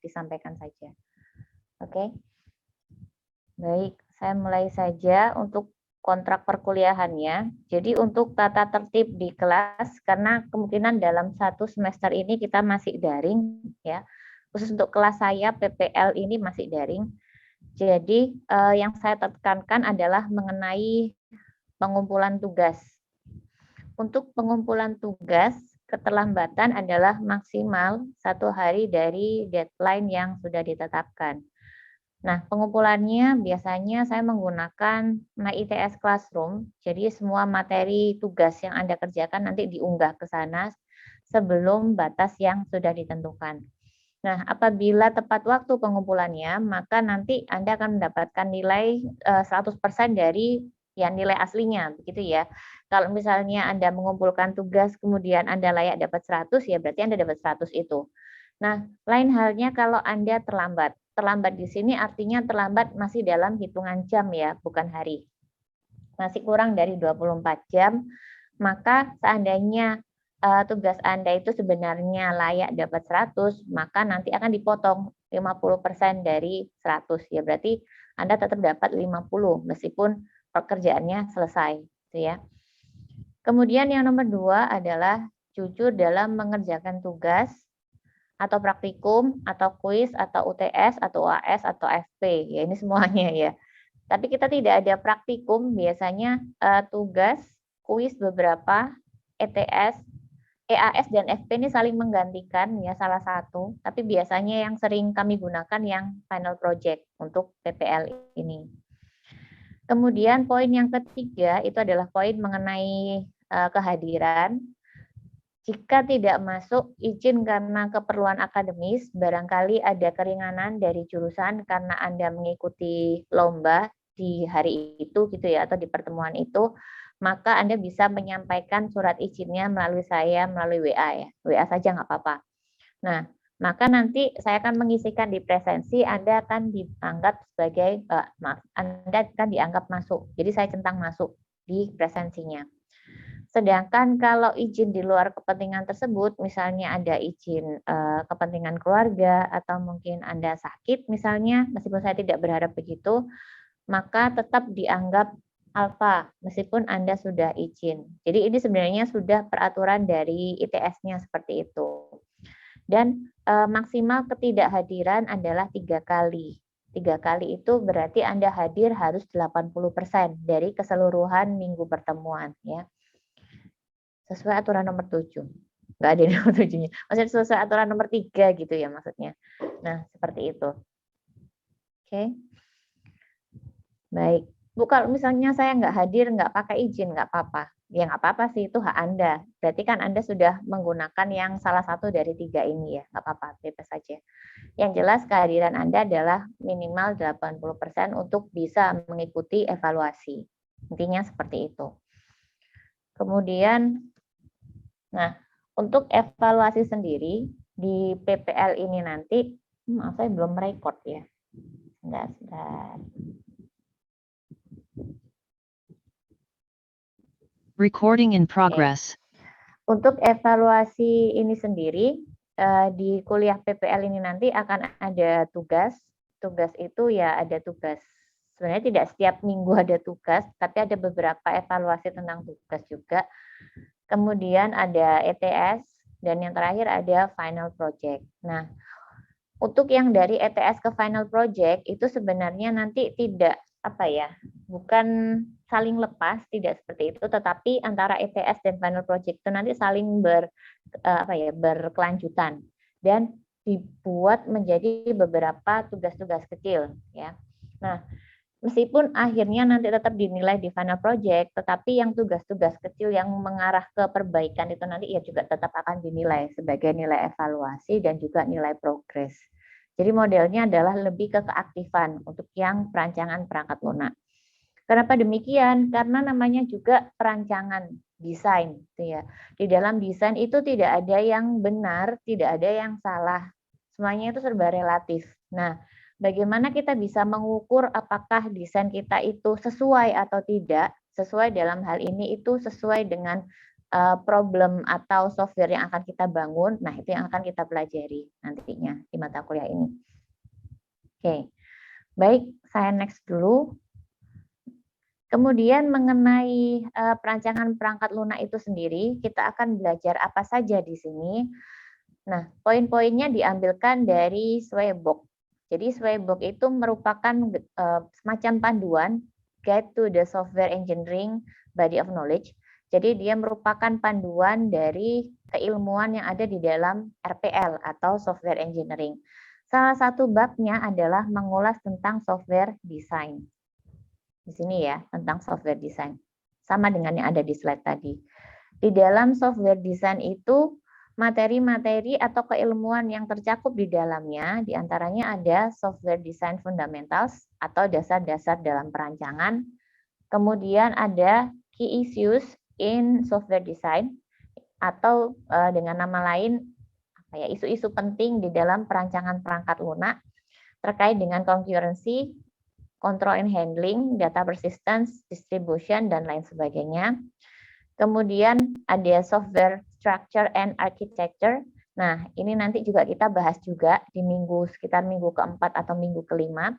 disampaikan saja. Oke. Baik, saya mulai saja untuk kontrak perkuliahannya. Jadi untuk tata tertib di kelas, karena kemungkinan dalam 1 semester ini kita masih daring, ya. Khusus untuk kelas saya, PPL ini masih daring. Jadi yang saya tekankan adalah mengenai pengumpulan tugas. Untuk pengumpulan tugas, keterlambatan adalah maksimal 1 hari dari deadline yang sudah ditetapkan. Nah, pengumpulannya biasanya saya menggunakan MyITS Classroom. Jadi semua materi tugas yang Anda kerjakan nanti diunggah ke sana sebelum batas yang sudah ditentukan. Nah, apabila tepat waktu pengumpulannya, maka nanti Anda akan mendapatkan nilai 100% dari ya nilai aslinya, begitu ya. Kalau misalnya Anda mengumpulkan tugas kemudian Anda layak dapat 100, ya berarti Anda dapat 100 itu. Nah, lain halnya kalau Anda terlambat. Terlambat di sini artinya terlambat masih dalam hitungan jam ya, bukan hari. Masih kurang dari 24 jam, maka seandainya tugas Anda itu sebenarnya layak dapat 100, maka nanti akan dipotong 50% dari 100 ya. Berarti Anda tetap dapat 50 meskipun pekerjaannya selesai, gitu ya. Kemudian yang nomor 2 adalah jujur dalam mengerjakan tugas atau praktikum, atau kuis, atau UTS, atau UAS, atau FP. Ya, ini semuanya ya. Tapi kita tidak ada praktikum, biasanya tugas, kuis beberapa, ETS, EAS, dan FP ini saling menggantikan ya salah satu. Tapi biasanya yang sering kami gunakan yang final project untuk PPL ini. Kemudian poin yang ketiga itu adalah poin mengenai kehadiran. Jika tidak masuk izin karena keperluan akademis, barangkali ada keringanan dari jurusan karena Anda mengikuti lomba di hari itu gitu ya, atau di pertemuan itu, maka Anda bisa menyampaikan surat izinnya melalui saya, melalui WA ya. WA saja nggak apa-apa. Nah, maka nanti saya akan mengisikan di presensi, Anda akan dianggap sebagai, Anda akan dianggap masuk. Jadi saya centang masuk di presensinya. Sedangkan kalau izin di luar kepentingan tersebut, misalnya ada izin kepentingan keluarga atau mungkin Anda sakit misalnya, meskipun saya tidak berharap begitu, maka tetap dianggap alfa meskipun Anda sudah izin. Jadi ini sebenarnya sudah peraturan dari ITS-nya seperti itu. Dan maksimal ketidakhadiran adalah 3 kali. 3 kali itu berarti Anda hadir harus 80% dari keseluruhan minggu pertemuan ya. Sesuai aturan nomor 7. Nggak ada nomor 7-nya. Maksudnya sesuai aturan nomor 3 gitu ya maksudnya. Nah, seperti itu. Oke. Baik. Bu, kalau misalnya saya nggak hadir, nggak pakai izin, nggak apa-apa. Ya nggak apa-apa sih, itu hak Anda. Berarti kan Anda sudah menggunakan yang salah satu dari 3 ini ya. Nggak apa-apa, bebas saja. Yang jelas kehadiran Anda adalah minimal 80% untuk bisa mengikuti evaluasi. Intinya seperti itu. Kemudian, nah, untuk evaluasi sendiri di PPL ini nanti, maaf saya belum merekod ya. Sebentar. Recording in progress. Untuk evaluasi ini sendiri, di kuliah PPL ini nanti akan ada tugas. Tugas itu ya ada tugas. Sebenarnya tidak setiap minggu ada tugas, tapi ada beberapa evaluasi tentang tugas juga. Kemudian ada ETS, dan yang terakhir ada final project. Nah, untuk yang dari ETS ke final project itu sebenarnya nanti tidak bukan saling lepas, tidak seperti itu, tetapi antara ETS dan final project itu nanti saling berkelanjutan dan dibuat menjadi beberapa tugas-tugas kecil ya. Nah, meskipun akhirnya nanti tetap dinilai di final project, tetapi yang tugas-tugas kecil yang mengarah ke perbaikan itu nanti ya juga tetap akan dinilai sebagai nilai evaluasi dan juga nilai progres. Jadi modelnya adalah lebih ke keaktifan untuk yang perancangan perangkat lunak. Kenapa demikian? Karena namanya juga perancangan desain, gitu ya. Di dalam desain itu tidak ada yang benar, tidak ada yang salah. Semuanya itu serba relatif. Nah, bagaimana kita bisa mengukur apakah desain kita itu sesuai atau tidak? Sesuai dalam hal ini itu sesuai dengan problem atau software yang akan kita bangun. Nah, itu yang akan kita pelajari nantinya di mata kuliah ini. Oke, baik, saya next dulu. Kemudian mengenai perancangan perangkat lunak itu sendiri, kita akan belajar apa saja di sini. Nah, poin-poinnya diambilkan dari Swaybook. Jadi Swaybook itu merupakan semacam panduan Guide to the Software Engineering Body of Knowledge. Jadi dia merupakan panduan dari keilmuan yang ada di dalam RPL atau Software Engineering. Salah satu babnya adalah mengulas tentang software design. Di sini ya, tentang software design. Sama dengan yang ada di slide tadi. Di dalam software design itu materi-materi atau keilmuan yang tercakup di dalamnya, diantaranya ada software design fundamentals atau dasar-dasar dalam perancangan. Kemudian ada key issues in software design atau dengan nama lain isu-isu penting di dalam perancangan perangkat lunak terkait dengan concurrency, control and handling, data persistence, distribution, dan lain sebagainya. Kemudian ada software structure and architecture. Nah, ini nanti juga kita bahas juga di sekitar minggu keempat atau minggu kelima.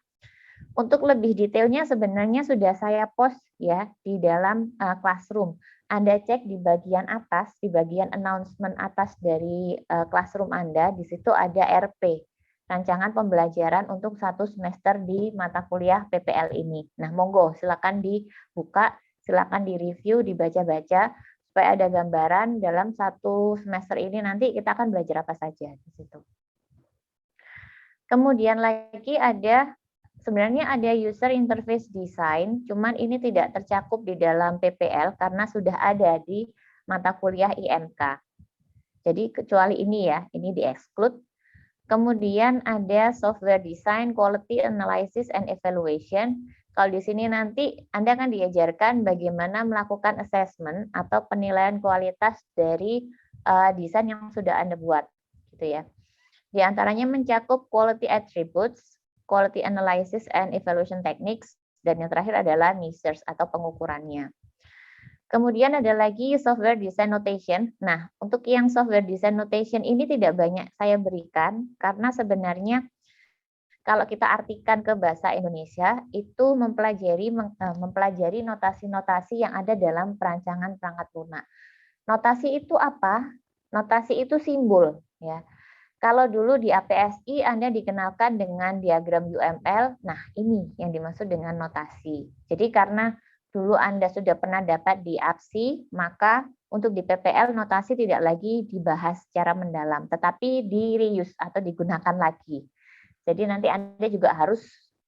Untuk lebih detailnya sebenarnya sudah saya post ya di dalam classroom. Anda cek di bagian atas, di bagian announcement atas dari classroom Anda, di situ ada RP, rancangan pembelajaran untuk 1 semester di mata kuliah PPL ini. Nah, monggo silakan dibuka, silakan direview, dibaca-baca supaya ada gambaran dalam 1 semester ini nanti kita akan belajar apa saja di situ. Kemudian lagi sebenarnya ada user interface design, cuman ini tidak tercakup di dalam PPL karena sudah ada di mata kuliah IMK. Jadi kecuali ini ya, ini di-exclude. Kemudian ada software design, quality analysis and evaluation. Kalau di sini nanti Anda akan diajarkan bagaimana melakukan assessment atau penilaian kualitas dari desain yang sudah Anda buat, gitu ya. Di antaranya mencakup quality attributes, quality analysis and evaluation techniques, dan yang terakhir adalah measures atau pengukurannya. Kemudian ada lagi software design notation. Nah, untuk yang software design notation ini tidak banyak saya berikan karena sebenarnya kalau kita artikan ke bahasa Indonesia itu mempelajari notasi-notasi yang ada dalam perancangan perangkat lunak. Notasi itu apa? Notasi itu simbol ya. Kalau dulu di APSI Anda dikenalkan dengan diagram UML, nah ini yang dimaksud dengan notasi. Jadi karena dulu Anda sudah pernah dapat di APSI, maka untuk di PPL notasi tidak lagi dibahas secara mendalam, tetapi di-reuse atau digunakan lagi. Jadi nanti Anda juga harus,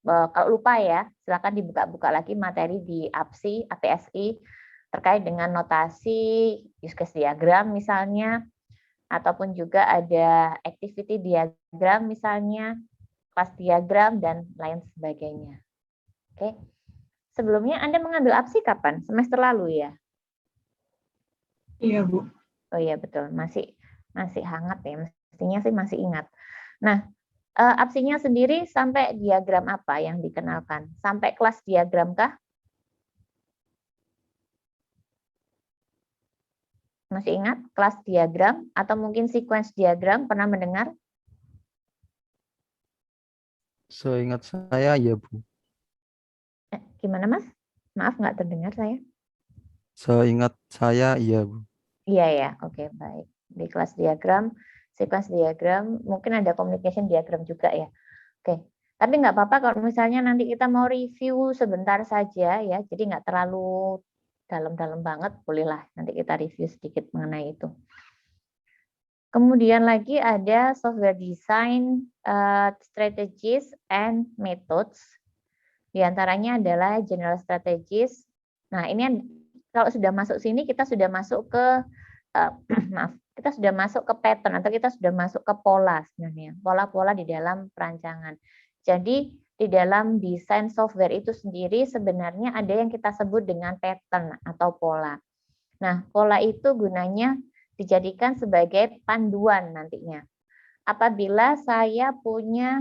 kalau lupa ya, silakan dibuka-buka lagi materi di APSI, APSI, terkait dengan notasi, use case diagram misalnya, ataupun juga ada activity diagram misalnya, class diagram, dan lain sebagainya. Oke. Sebelumnya Anda mengambil APSI kapan? Semester lalu ya? Iya, Bu. Oh iya, betul. Masih hangat ya. Mestinya sih masih ingat. Nah, APSI-nya sendiri sampai diagram apa yang dikenalkan? Sampai kelas diagram kah? Masih ingat kelas diagram atau mungkin sequence diagram, pernah mendengar? Seingat saya ya, Bu. Gimana Mas? Maaf nggak terdengar saya. Seingat saya iya, Bu. Iya ya, oke baik. Di kelas diagram, sequence diagram, mungkin ada communication diagram juga ya. Oke, tapi nggak apa-apa kalau misalnya nanti kita mau review sebentar saja ya, jadi nggak terlalu dalam-dalam banget, bolehlah nanti kita review sedikit mengenai itu. Kemudian lagi ada software design strategies and methods. Di antaranya adalah general strategies. Nah, ini kalau sudah masuk sini kita sudah masuk ke kita sudah masuk ke pattern atau kita sudah masuk ke pola sebenarnya, pola-pola di dalam perancangan. Jadi di dalam desain software itu sendiri sebenarnya ada yang kita sebut dengan pattern atau pola. Nah, pola itu gunanya dijadikan sebagai panduan nantinya. Apabila saya punya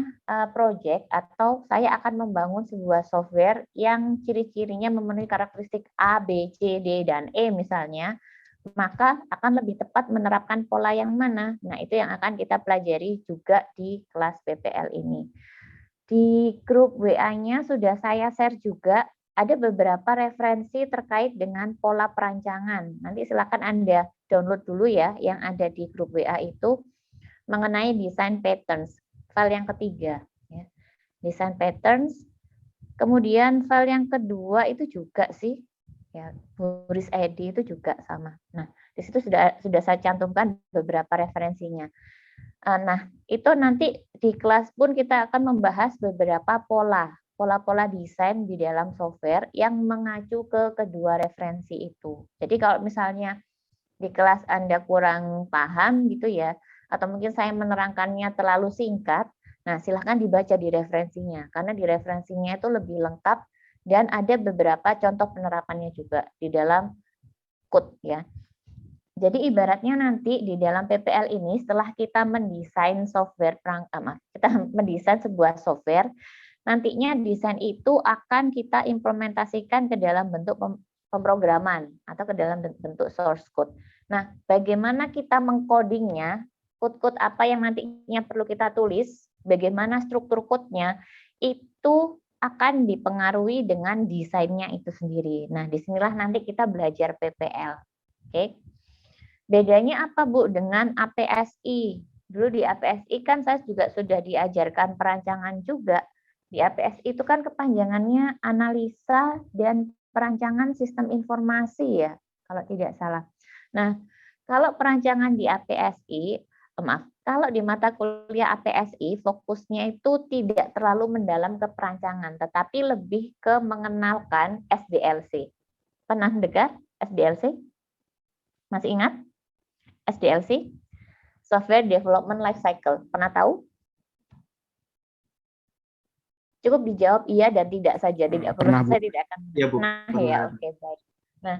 project atau saya akan membangun sebuah software yang ciri-cirinya memenuhi karakteristik A, B, C, D, dan E misalnya, maka akan lebih tepat menerapkan pola yang mana. Nah, itu yang akan kita pelajari juga di kelas PPL ini. Di grup WA-nya sudah saya share juga, ada beberapa referensi terkait dengan pola perancangan. Nanti silakan Anda download dulu ya, yang ada di grup WA itu mengenai design patterns, file yang ketiga. Ya. Design patterns, kemudian file yang kedua itu juga sih, ya, Boris ID itu juga sama. Nah, di situ sudah saya cantumkan beberapa referensinya. Nah, itu nanti di kelas pun kita akan membahas beberapa pola desain di dalam software yang mengacu ke kedua referensi itu. Jadi kalau misalnya di kelas Anda kurang paham gitu ya, atau mungkin saya menerangkannya terlalu singkat, nah silahkan dibaca di referensinya, karena di referensinya itu lebih lengkap dan ada beberapa contoh penerapannya juga di dalam code ya. Jadi ibaratnya nanti di dalam PPL ini setelah kita mendesain software kita mendesain sebuah software, nantinya desain itu akan kita implementasikan ke dalam bentuk pemrograman atau ke dalam bentuk source code. Nah, bagaimana kita mengcodingnya, code-code apa yang nantinya perlu kita tulis, bagaimana struktur code-nya, itu akan dipengaruhi dengan desainnya itu sendiri. Nah, disinilah nanti kita belajar PPL. Oke. Bedanya apa Bu dengan APSI? Dulu di APSI kan saya juga sudah diajarkan perancangan juga. Di APSI itu kan kepanjangannya analisa dan perancangan sistem informasi ya, kalau tidak salah. Nah, kalau perancangan di APSI, kalau di mata kuliah APSI fokusnya itu tidak terlalu mendalam ke perancangan, tetapi lebih ke mengenalkan SDLC. Pernah dengar SDLC? Masih ingat? SDLC, Software Development Life Cycle. Pernah tahu? Cukup dijawab iya dan tidak saja, tidak perlu saya tidak akan. Ya, Bu. Nah, ya oke baik. Nah,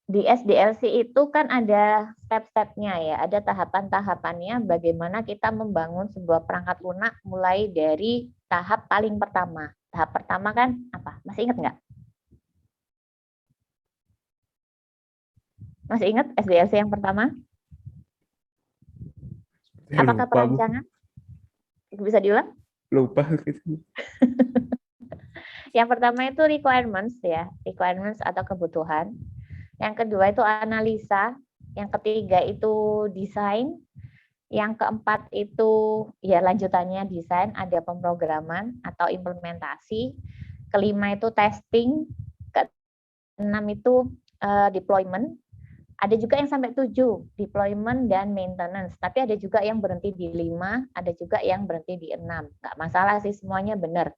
di SDLC itu kan ada step-stepnya ya, ada tahapan-tahapannya bagaimana kita membangun sebuah perangkat lunak mulai dari tahap paling pertama. Tahap pertama kan apa? Masih ingat nggak? Masih ingat SDLC yang pertama? Apakah Lupa, Bu. perancangan? Bisa diulang? Lupa. Yang pertama itu requirements ya, requirements atau kebutuhan. Yang kedua itu analisa. Yang ketiga itu desain. Yang keempat itu ya lanjutannya desain, ada pemrograman atau implementasi. Kelima itu testing. Keenam itu deployment. Ada juga yang sampai 7, deployment dan maintenance. Tapi ada juga yang berhenti di 5, ada juga yang berhenti di 6. Nggak masalah sih, semuanya benar.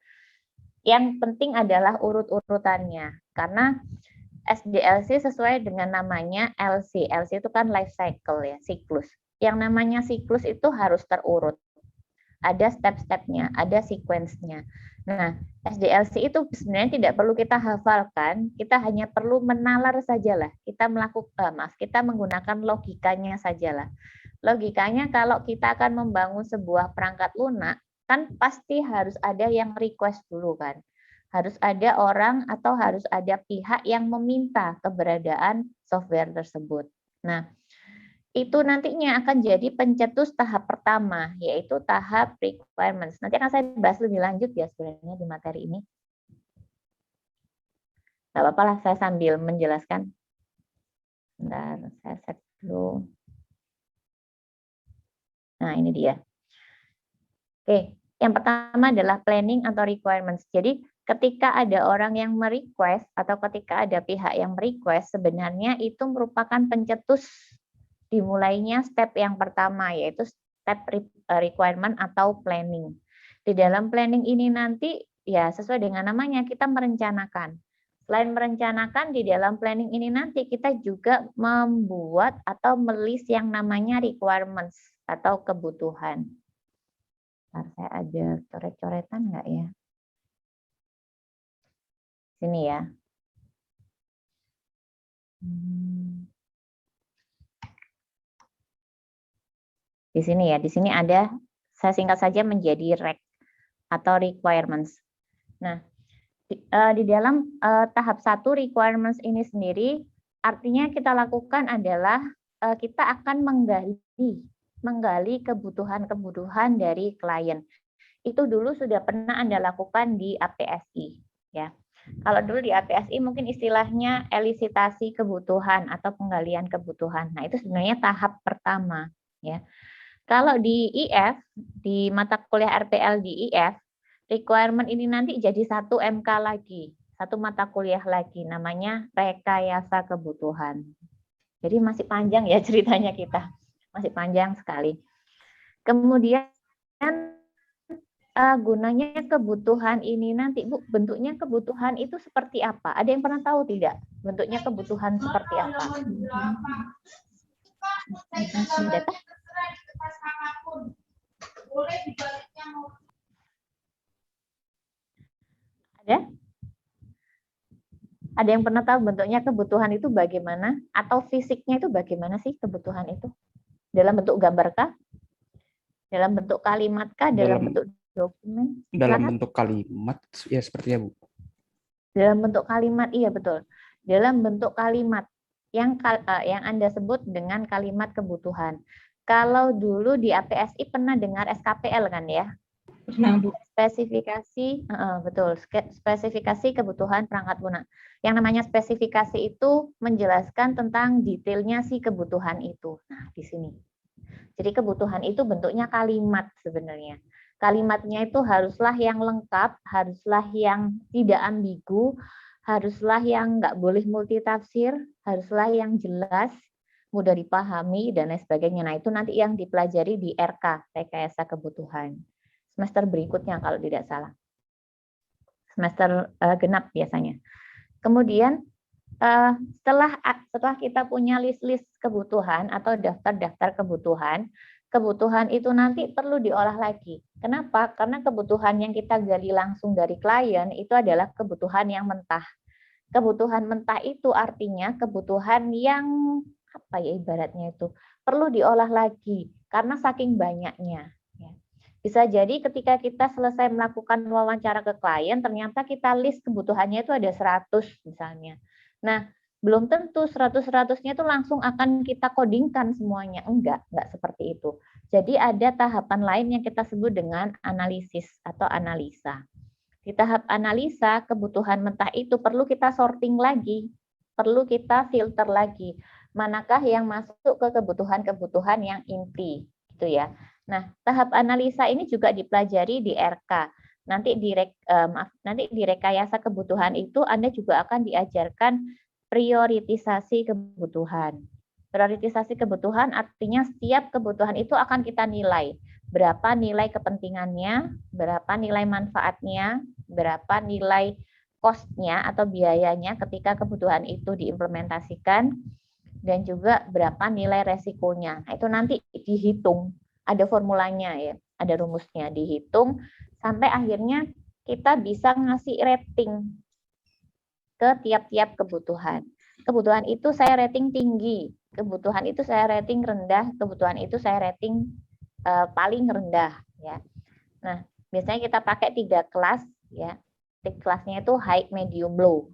Yang penting adalah urut-urutannya. Karena SDLC sesuai dengan namanya LC. LC itu kan life cycle ya, siklus. Yang namanya siklus itu harus terurut. Ada step-stepnya, ada sequence-nya. Nah, SDLC itu sebenarnya tidak perlu kita hafalkan, kita hanya perlu menalar sajalah. Kita menggunakan logikanya sajalah. Logikanya kalau kita akan membangun sebuah perangkat lunak, kan pasti harus ada yang request dulu kan. Harus ada orang atau harus ada pihak yang meminta keberadaan software tersebut. Nah, itu nantinya akan jadi pencetus tahap pertama, yaitu tahap requirements. Nanti akan saya bahas lebih lanjut ya sebenarnya di materi ini. Nggak apa-apa lah, saya sambil menjelaskan. Bentar, saya set dulu. Nah, ini dia. Oke, yang pertama adalah planning atau requirements. Jadi, ketika ada orang yang merequest atau ketika ada pihak yang merequest, sebenarnya itu merupakan pencetus dimulainya step yang pertama, yaitu step requirement atau planning. Di dalam planning ini nanti, ya sesuai dengan namanya, kita merencanakan. Selain merencanakan, di dalam planning ini nanti kita juga membuat atau melis yang namanya requirements atau kebutuhan. Ntar saya ada coret-coretan nggak ya? Sini ya. Di sini ya, di sini ada, saya singkat saja menjadi REQ atau requirements. Nah, di dalam tahap 1 requirements ini sendiri artinya kita lakukan adalah kita akan menggali kebutuhan-kebutuhan dari klien. Itu dulu sudah pernah Anda lakukan di APSI, ya. Kalau dulu di APSI mungkin istilahnya elisitasi kebutuhan atau penggalian kebutuhan. Nah, itu sebenarnya tahap pertama, ya. Kalau di IF, di mata kuliah RPL di IF, requirement ini nanti jadi 1 MK lagi, 1 mata kuliah lagi, namanya rekayasa kebutuhan. Jadi masih panjang ya ceritanya kita, masih panjang sekali. Kemudian gunanya kebutuhan ini nanti, Bu, bentuknya kebutuhan itu seperti apa? Ada yang pernah tahu tidak? Bentuknya kebutuhan seperti apa? Ada? Ada yang pernah tahu bentuknya kebutuhan itu bagaimana? Atau fisiknya itu bagaimana sih kebutuhan itu? Dalam bentuk gambar kah? Dalam bentuk kalimat kah? Dalam bentuk dokumen? Dalam Silakan. bentuk kalimat, ya sepertinya, Bu. Dalam bentuk kalimat, iya betul. Dalam bentuk kalimat yang Anda sebut dengan kalimat kebutuhan. Kalau dulu di APSI pernah dengar SKPL kan ya? Pernah, Bu. Spesifikasi, betul, spesifikasi kebutuhan perangkat lunak. Yang namanya spesifikasi itu menjelaskan tentang detailnya si kebutuhan itu. Nah, di sini. Jadi kebutuhan itu bentuknya kalimat sebenarnya. Kalimatnya itu haruslah yang lengkap, haruslah yang tidak ambigu, haruslah yang nggak boleh multitafsir, haruslah yang jelas, mudah dipahami, dan lain sebagainya. Nah, itu nanti yang dipelajari di RK, rekayasa kebutuhan. Semester berikutnya kalau tidak salah. Semester genap biasanya. Kemudian setelah kita punya list-list kebutuhan atau daftar-daftar kebutuhan itu nanti perlu diolah lagi. Kenapa? Karena kebutuhan yang kita gali langsung dari klien itu adalah kebutuhan yang mentah. Kebutuhan mentah itu artinya kebutuhan yang apa ya ibaratnya itu perlu diolah lagi karena saking banyaknya. Bisa jadi ketika kita selesai melakukan wawancara ke klien, ternyata kita list kebutuhannya itu ada 100 misalnya. Nah, belum tentu 100-100-nya itu langsung akan kita codingkan semuanya. Enggak seperti itu. Jadi ada tahapan lain yang kita sebut dengan analisis atau analisa. Di tahap analisa, kebutuhan mentah itu perlu kita sorting lagi, perlu kita filter lagi. Manakah yang masuk ke kebutuhan-kebutuhan yang inti, gitu ya. Nah, tahap analisa ini juga dipelajari di RK. Nanti di rekayasa kebutuhan itu Anda juga akan diajarkan prioritisasi kebutuhan. Prioritisasi kebutuhan artinya setiap kebutuhan itu akan kita nilai. Berapa nilai kepentingannya, berapa nilai manfaatnya, berapa nilai cost-nya atau biayanya ketika kebutuhan itu diimplementasikan, dan juga berapa nilai resikonya. Nah, itu nanti dihitung. Ada formulanya ya, ada rumusnya, dihitung sampai akhirnya kita bisa ngasih rating ke tiap-tiap kebutuhan. Kebutuhan itu saya rating tinggi, kebutuhan itu saya rating rendah, kebutuhan itu saya rating paling rendah ya. Nah, biasanya kita pakai 3 kelas ya. Kelasnya itu high, medium, low.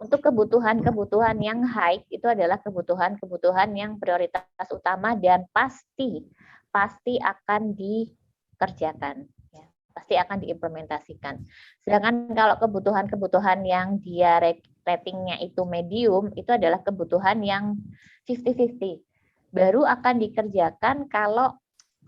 Untuk kebutuhan-kebutuhan yang high itu adalah kebutuhan-kebutuhan yang prioritas utama dan pasti akan dikerjakan, ya. Pasti akan diimplementasikan. Sedangkan kalau kebutuhan-kebutuhan yang dia ratingnya itu medium, itu adalah kebutuhan yang 50-50. Baru akan dikerjakan kalau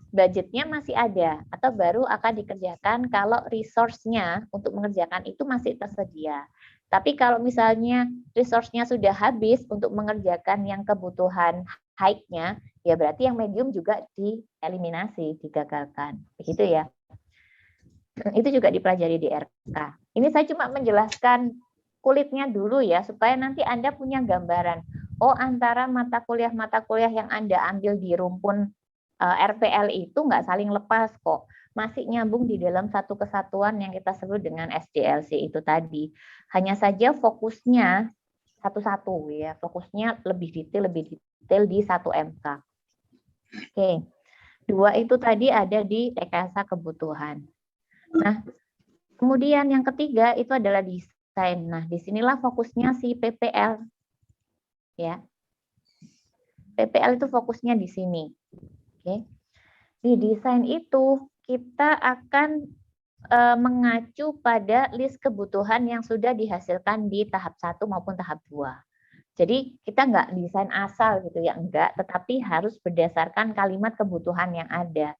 budgetnya masih ada, atau baru akan dikerjakan kalau resource-nya untuk mengerjakan itu masih tersedia. Tapi kalau misalnya resource-nya sudah habis untuk mengerjakan yang kebutuhan high-nya, ya berarti yang medium juga dieliminasi, digagalkan. Begitu ya. Itu juga dipelajari di RK. Ini saya cuma menjelaskan kulitnya dulu ya, supaya nanti Anda punya gambaran. Oh, antara mata kuliah yang Anda ambil di rumpun RPL itu nggak saling lepas kok. Masih nyambung di dalam satu kesatuan yang kita sebut dengan SDLC itu tadi. Hanya saja fokusnya satu-satu ya, fokusnya lebih detail di 1 MK. Oke. 2 itu tadi ada di rekayasa kebutuhan. Nah, kemudian yang ketiga itu adalah desain. Nah, disinilah fokusnya si PPL. ya. PPL itu fokusnya di sini. Oke. Di desain itu kita akan mengacu pada list kebutuhan yang sudah dihasilkan di tahap 1 maupun tahap 2. Jadi kita nggak desain asal gitu ya, enggak, tetapi harus berdasarkan kalimat kebutuhan yang ada.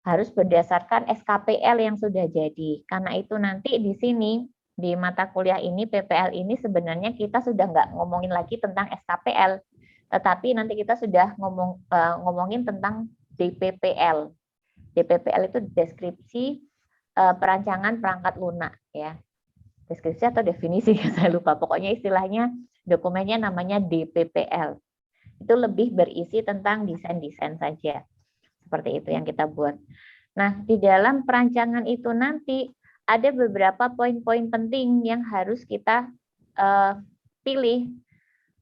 Harus berdasarkan SKPL yang sudah jadi. Karena itu nanti di sini, di mata kuliah ini, PPL ini sebenarnya kita sudah nggak ngomongin lagi tentang SKPL, tetapi nanti kita sudah ngomongin tentang DPPL. DPPL itu deskripsi perancangan perangkat lunak ya. Deskripsi atau definisi saya lupa. Pokoknya istilahnya dokumennya namanya DPPL. Itu lebih berisi tentang desain-desain saja. Seperti itu yang kita buat. Nah, di dalam perancangan itu nanti ada beberapa poin-poin penting yang harus kita pilih.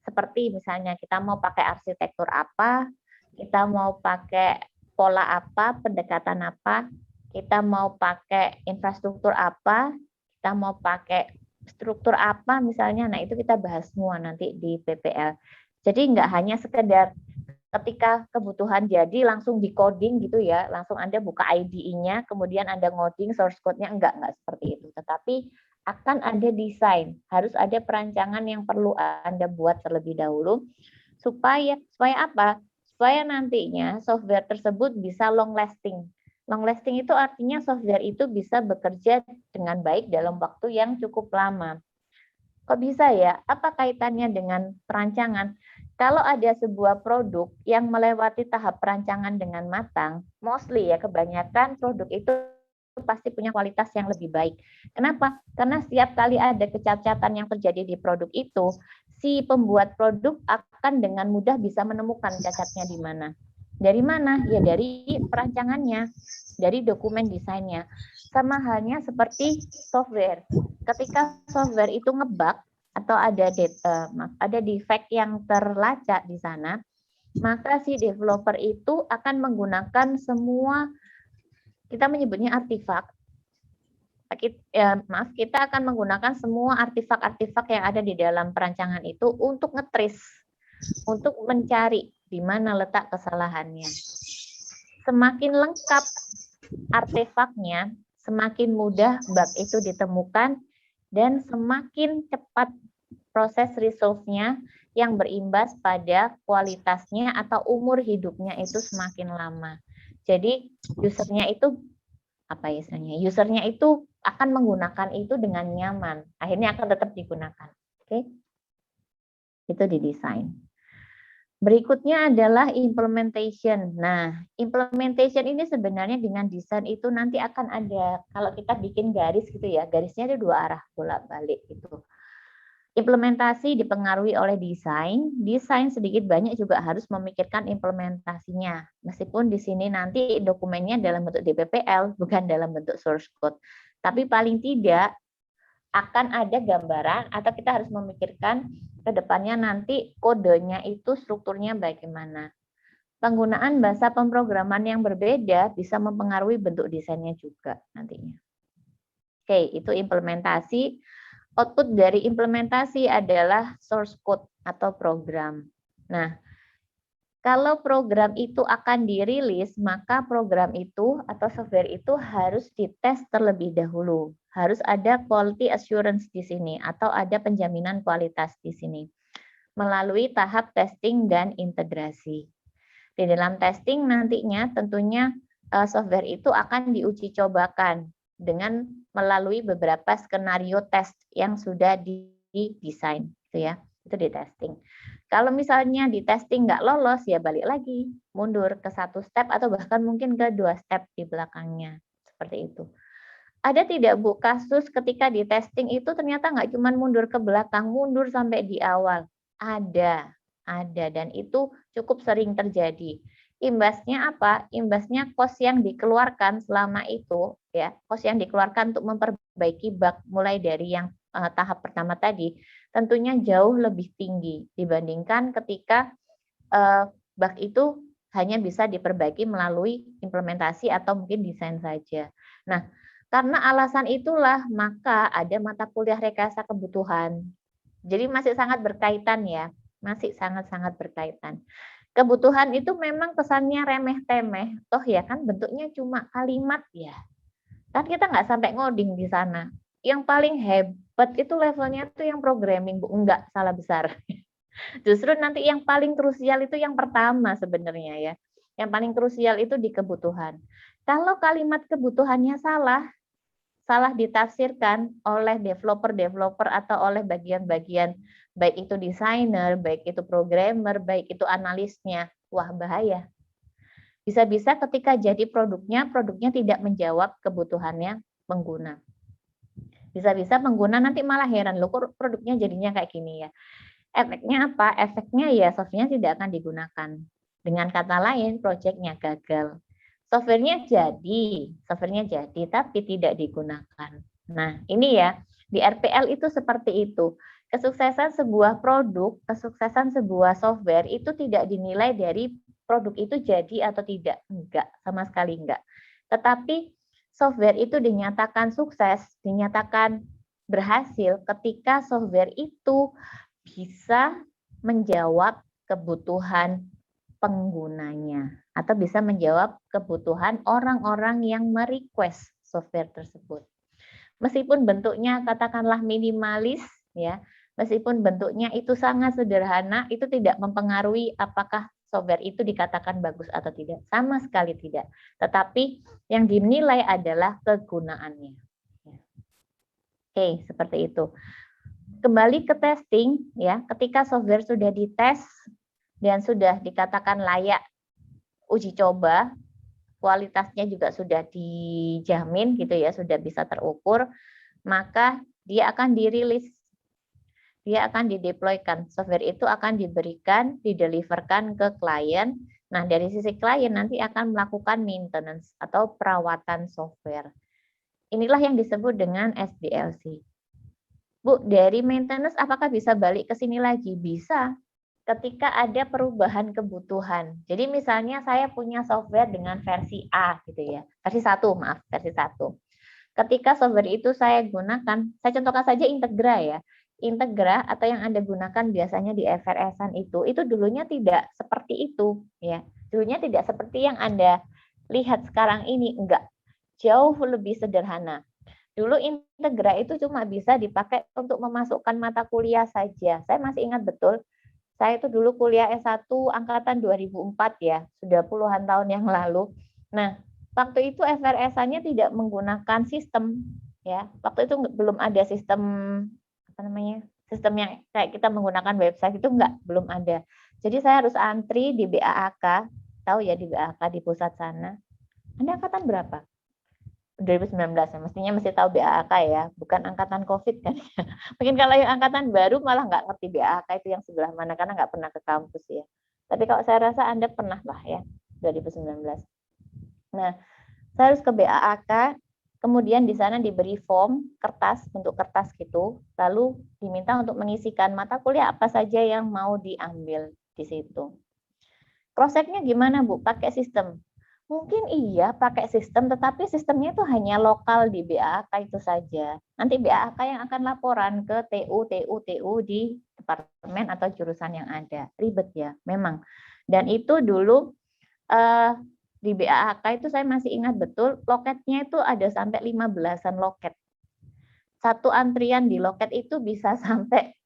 Seperti misalnya kita mau pakai arsitektur apa, kita mau pakai pola apa, pendekatan apa, kita mau pakai infrastruktur apa, kita mau pakai struktur apa misalnya. Nah, itu kita bahas semua nanti di PPL. Jadi nggak hanya sekedar ketika kebutuhan jadi langsung di coding gitu ya, langsung Anda buka IDE-nya, kemudian Anda ngoding source code-nya, enggak seperti itu. Tetapi akan ada desain, harus ada perancangan yang perlu Anda buat terlebih dahulu supaya apa? Supaya nantinya software tersebut bisa long lasting. Long lasting itu artinya software itu bisa bekerja dengan baik dalam waktu yang cukup lama. Kok bisa ya? Apa kaitannya dengan perancangan? Kalau ada sebuah produk yang melewati tahap perancangan dengan matang, mostly ya kebanyakan produk itu pasti punya kualitas yang lebih baik. Kenapa? Karena setiap kali ada kecacatan yang terjadi di produk itu, si pembuat produk akan dengan mudah bisa menemukan cacatnya di mana. Dari mana? Ya dari perancangannya, dari dokumen desainnya. Sama halnya seperti software. Ketika software itu ngebug atau ada defect yang terlacak di sana, maka si developer itu akan menggunakan semua, kita menyebutnya artifak. Kita akan menggunakan semua artifak-artifak yang ada di dalam perancangan itu untuk nge-trace, untuk mencari di mana letak kesalahannya. Semakin lengkap artefaknya, semakin mudah bug itu ditemukan, dan semakin cepat proses resolve-nya yang berimbas pada kualitasnya atau umur hidupnya itu semakin lama. Jadi usernya itu usernya itu akan menggunakan itu dengan nyaman. Akhirnya akan tetap digunakan. Oke. Itu didesain. Berikutnya adalah implementation. Nah, implementation ini sebenarnya dengan desain itu nanti akan ada, kalau kita bikin garis gitu ya, garisnya ada 2 arah, bolak-balik gitu. Implementasi dipengaruhi oleh desain, desain sedikit banyak juga harus memikirkan implementasinya. Meskipun di sini nanti dokumennya dalam bentuk DPPL, bukan dalam bentuk source code. Tapi paling tidak akan ada gambaran atau kita harus memikirkan ke depannya nanti kodenya itu strukturnya bagaimana. Penggunaan bahasa pemrograman yang berbeda bisa mempengaruhi bentuk desainnya juga nantinya. Oke, itu implementasi. Output dari implementasi adalah source code atau program. Nah, kalau program itu akan dirilis, maka program itu atau software itu harus dites terlebih dahulu. Harus ada quality assurance di sini atau ada penjaminan kualitas di sini melalui tahap testing dan integrasi. Di dalam testing nantinya tentunya software itu akan diuji cobakan dengan melalui beberapa skenario test yang sudah didesain, gitu ya. Itu di testing. Kalau misalnya di testing nggak lolos, ya balik lagi, mundur ke 1 step atau bahkan mungkin ke 2 step di belakangnya. Seperti itu. Ada tidak Bu kasus ketika di testing itu ternyata nggak cuma mundur ke belakang, mundur sampai di awal? Ada dan itu cukup sering terjadi. Imbasnya apa? Imbasnya cost yang dikeluarkan selama itu, ya, cost yang dikeluarkan untuk memperbaiki bug mulai dari yang tahap pertama tadi, tentunya jauh lebih tinggi dibandingkan ketika bug itu hanya bisa diperbaiki melalui implementasi atau mungkin desain saja. Nah, karena alasan itulah maka ada mata kuliah rekayasa kebutuhan. Jadi masih sangat berkaitan ya. masih sangat-sangat berkaitan. Kebutuhan itu memang kesannya remeh-temeh, toh ya kan bentuknya cuma kalimat ya. Kan kita nggak sampai ngoding di sana. Yang paling hebat itu levelnya tuh yang programming, Bu. Enggak, salah besar. Justru nanti yang paling krusial itu yang pertama sebenarnya ya. Yang paling krusial itu di kebutuhan. Kalau kalimat kebutuhannya salah ditafsirkan oleh developer atau oleh bagian-bagian, baik itu desainer, baik itu programmer, baik itu analisnya, wah bahaya. Bisa-bisa ketika jadi produknya tidak menjawab kebutuhannya pengguna. Bisa-bisa pengguna nanti malah heran, loh kok produknya jadinya kayak gini ya. Efeknya apa? Efeknya ya software-nya tidak akan digunakan. Dengan kata lain, proyeknya gagal. Software-nya jadi, tapi tidak digunakan. Nah, ini ya, di RPL itu seperti itu. Kesuksesan sebuah produk, kesuksesan sebuah software itu tidak dinilai dari produk itu jadi atau tidak. Enggak, sama sekali enggak. Tetapi software itu dinyatakan sukses, dinyatakan berhasil ketika software itu bisa menjawab kebutuhan penggunanya atau bisa menjawab kebutuhan orang-orang yang merequest software tersebut. Meskipun bentuknya katakanlah minimalis ya, meskipun bentuknya itu sangat sederhana, itu tidak mempengaruhi apakah software itu dikatakan bagus atau tidak, sama sekali tidak. Tetapi yang dinilai adalah kegunaannya. Oke, seperti itu. Kembali ke testing ya, ketika software sudah dites dan sudah dikatakan layak uji coba, kualitasnya juga sudah dijamin gitu ya, sudah bisa terukur, maka dia akan dirilis. Dia akan dideploykan. Software itu akan diberikan, dideliverkan ke klien. Nah, dari sisi klien nanti akan melakukan maintenance atau perawatan software. Inilah yang disebut dengan SDLC. Bu, dari maintenance apakah bisa balik ke sini lagi? Bisa. Ketika ada perubahan kebutuhan. Jadi misalnya saya punya software dengan versi A gitu ya. Versi 1, maaf, versi 1. Ketika software itu saya gunakan, saya contohkan saja Integra ya. Integra atau yang Anda gunakan biasanya di FRS-an itu dulunya tidak seperti itu ya. Dulunya tidak seperti yang Anda lihat sekarang ini, enggak. Jauh lebih sederhana. Dulu Integra itu cuma bisa dipakai untuk memasukkan mata kuliah saja. Saya masih ingat betul, saya itu dulu kuliah S1 angkatan 2004 ya, sudah puluhan tahun yang lalu. Nah, waktu itu FRS-nya tidak menggunakan sistem ya. Waktu itu belum ada sistem apa namanya? Sistem yang kayak kita menggunakan website itu belum ada. Jadi saya harus antri di BAAK, tahu ya di BAAK di pusat sana. Anda angkatan berapa? 2019 ya, mestinya mesti tahu BAAK ya, bukan angkatan COVID kan. Mungkin kalau yang angkatan baru malah nggak ngerti BAAK itu yang sebelah mana karena nggak pernah ke kampus ya. Tapi kalau saya rasa Anda pernah lah ya, 2019. Nah, saya harus ke BAAK, kemudian di sana diberi form, kertas, bentuk kertas gitu, lalu diminta untuk mengisikan mata kuliah apa saja yang mau diambil di situ. Cross-check-nya gimana Bu? Pakai sistem. Mungkin iya pakai sistem, tetapi sistemnya itu hanya lokal di BAAK itu saja. Nanti BAAK yang akan laporan ke TU di departemen atau jurusan yang ada. Ribet ya, memang. Dan itu dulu di BAAK itu saya masih ingat betul, loketnya itu ada sampai 15-an loket. Satu antrian di loket itu bisa sampai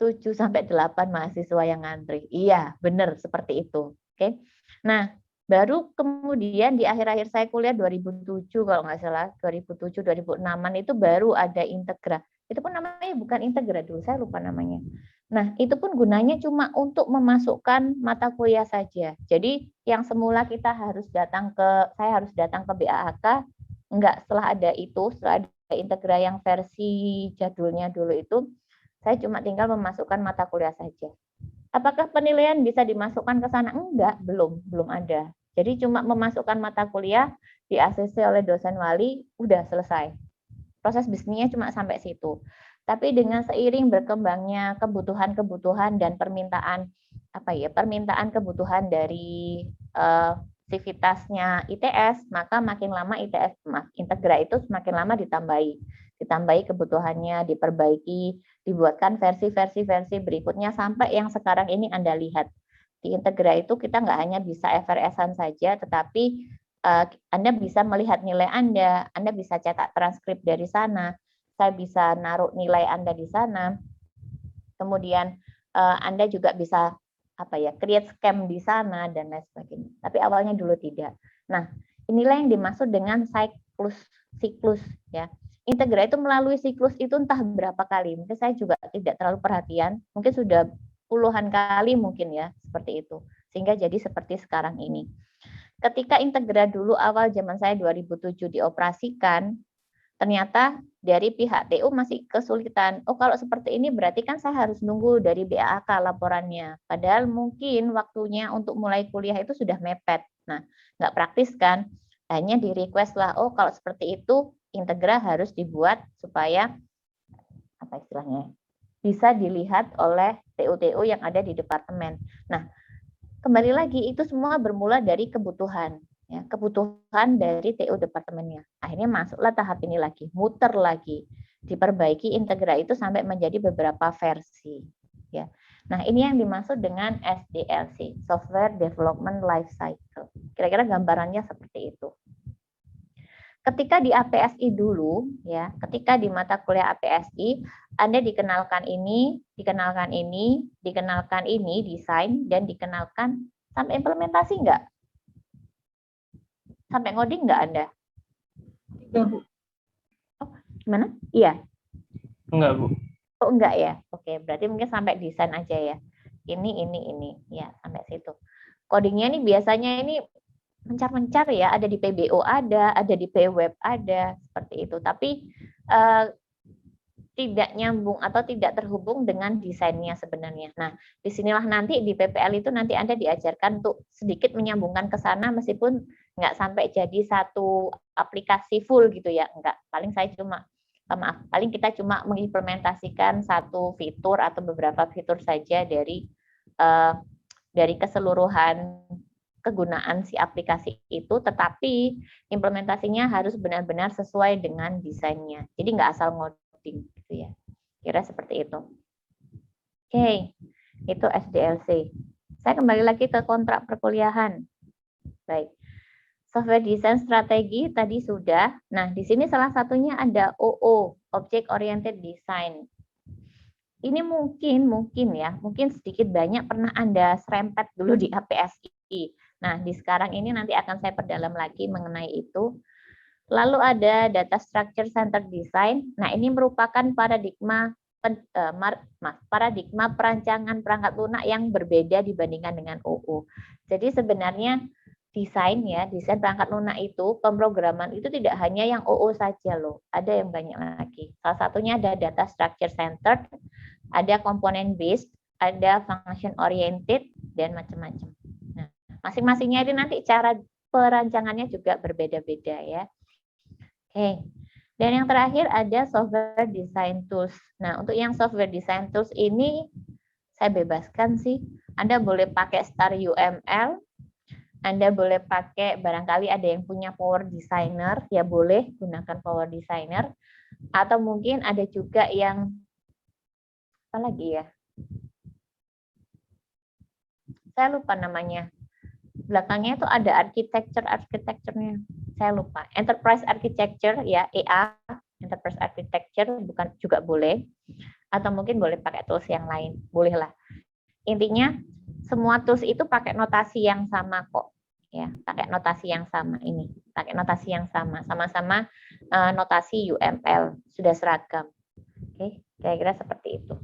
7-8 mahasiswa yang ngantri. Iya, benar seperti itu. Oke. Nah, baru kemudian di akhir-akhir saya kuliah 2007 kalau nggak salah, 2007 2006-an itu baru ada Integra. Itu pun namanya bukan Integra dulu, saya lupa namanya. Nah, itu pun gunanya cuma untuk memasukkan mata kuliah saja. Jadi yang semula saya harus datang ke BAAK, enggak, setelah ada Integra yang versi jadulnya dulu itu, saya cuma tinggal memasukkan mata kuliah saja. Apakah penilaian bisa dimasukkan ke sana? Enggak, belum ada. Jadi cuma memasukkan mata kuliah, di ACC oleh dosen wali, udah selesai. Proses bisnisnya cuma sampai situ. Tapi dengan seiring berkembangnya kebutuhan dan permintaan kebutuhan dari inklusivitasnya ITS, maka makin lama Integra itu semakin lama ditambahi kebutuhannya, diperbaiki, dibuatkan versi berikutnya sampai yang sekarang ini Anda lihat. Di Integra itu kita nggak hanya bisa FRS-an saja, tetapi Anda bisa melihat nilai Anda bisa cetak transkrip dari sana, saya bisa naruh nilai Anda di sana, kemudian Anda juga bisa create scam di sana dan lain sebagainya. Tapi awalnya dulu tidak. Nah, inilah yang dimaksud dengan siklus ya. Integra itu melalui siklus itu entah berapa kali. Mungkin saya juga tidak terlalu perhatian, mungkin sudah puluhan kali mungkin ya, seperti itu. Sehingga jadi seperti sekarang ini. Ketika Integra dulu awal zaman saya 2007 dioperasikan, ternyata dari pihak TU masih kesulitan. Oh, kalau seperti ini berarti kan saya harus nunggu dari BAK laporannya. Padahal mungkin waktunya untuk mulai kuliah itu sudah mepet. Nah, nggak praktis kan? Hanya di request lah, oh kalau seperti itu Integra harus dibuat supaya bisa dilihat oleh TU-TU yang ada di departemen. Nah, kembali lagi itu semua bermula dari kebutuhan. Ya, kebutuhan dari TU departemennya. Akhirnya masuklah tahap ini lagi, muter lagi, diperbaiki Integra itu sampai menjadi beberapa versi. Ya. Nah, ini yang dimaksud dengan SDLC, Software Development Life Cycle. Kira-kira gambarannya seperti itu. Ketika di APSI dulu, ya, ketika di mata kuliah APSI, Anda dikenalkan ini, desain, dan dikenalkan sampai implementasi enggak? Sampai ngoding nggak Anda? Enggak, Bu. Oh, gimana? Iya. Enggak, Bu. Oh, enggak ya. Oke, berarti mungkin sampai desain aja ya. Ini. Ya, sampai situ. Codingnya ini biasanya ini mencar-mencar ya, ada di PBO ada di PWeb ada, seperti itu. Tapi tidak nyambung atau tidak terhubung dengan desainnya sebenarnya. Nah, disinilah nanti di PPL itu nanti Anda diajarkan untuk sedikit menyambungkan ke sana meskipun nggak sampai jadi satu aplikasi full gitu ya, enggak. Paling kita cuma mengimplementasikan satu fitur atau beberapa fitur saja dari keseluruhan kegunaan si aplikasi itu, tetapi implementasinya harus benar-benar sesuai dengan desainnya. Jadi nggak asal ngoding gitu ya. Kira seperti itu. Oke, itu SDLC. Saya kembali lagi ke kontrak perkuliahan. Baik. Software Design Strategi tadi sudah. Nah, di sini salah satunya ada OO, Object Oriented Design. Ini mungkin sedikit banyak pernah Anda serempet dulu di APSI. Nah, di sekarang ini nanti akan saya perdalam lagi mengenai itu. Lalu ada Data Structure Centered Design. Nah, ini merupakan paradigma perancangan perangkat lunak yang berbeda dibandingkan dengan OO. Jadi sebenarnya desain perangkat lunak itu, pemrograman itu tidak hanya yang OO saja loh, ada yang banyak lagi. Salah satunya ada Data Structure Centered, ada Component Based, ada Function Oriented, dan macam-macam. Nah, masing-masingnya ini nanti cara perancangannya juga berbeda-beda ya. Oke. Dan yang terakhir ada Software Design Tools. Nah, untuk yang Software Design Tools ini saya bebaskan sih. Anda boleh pakai Star UML, Anda boleh pakai, barangkali ada yang punya Power Designer, ya boleh gunakan Power Designer. Atau mungkin ada juga yang, apa lagi ya? Saya lupa namanya. Belakangnya itu ada architecture-nya. Saya lupa. Enterprise Architecture, ya, EA, Enterprise Architecture, bukan juga boleh. Atau mungkin boleh pakai tools yang lain. Bolehlah. Intinya, semua tools itu pakai notasi yang sama kok. Ya, pakai notasi yang sama ini. Pakai notasi yang sama. Sama-sama notasi UML. Sudah seragam. Oke, kira-kira seperti itu.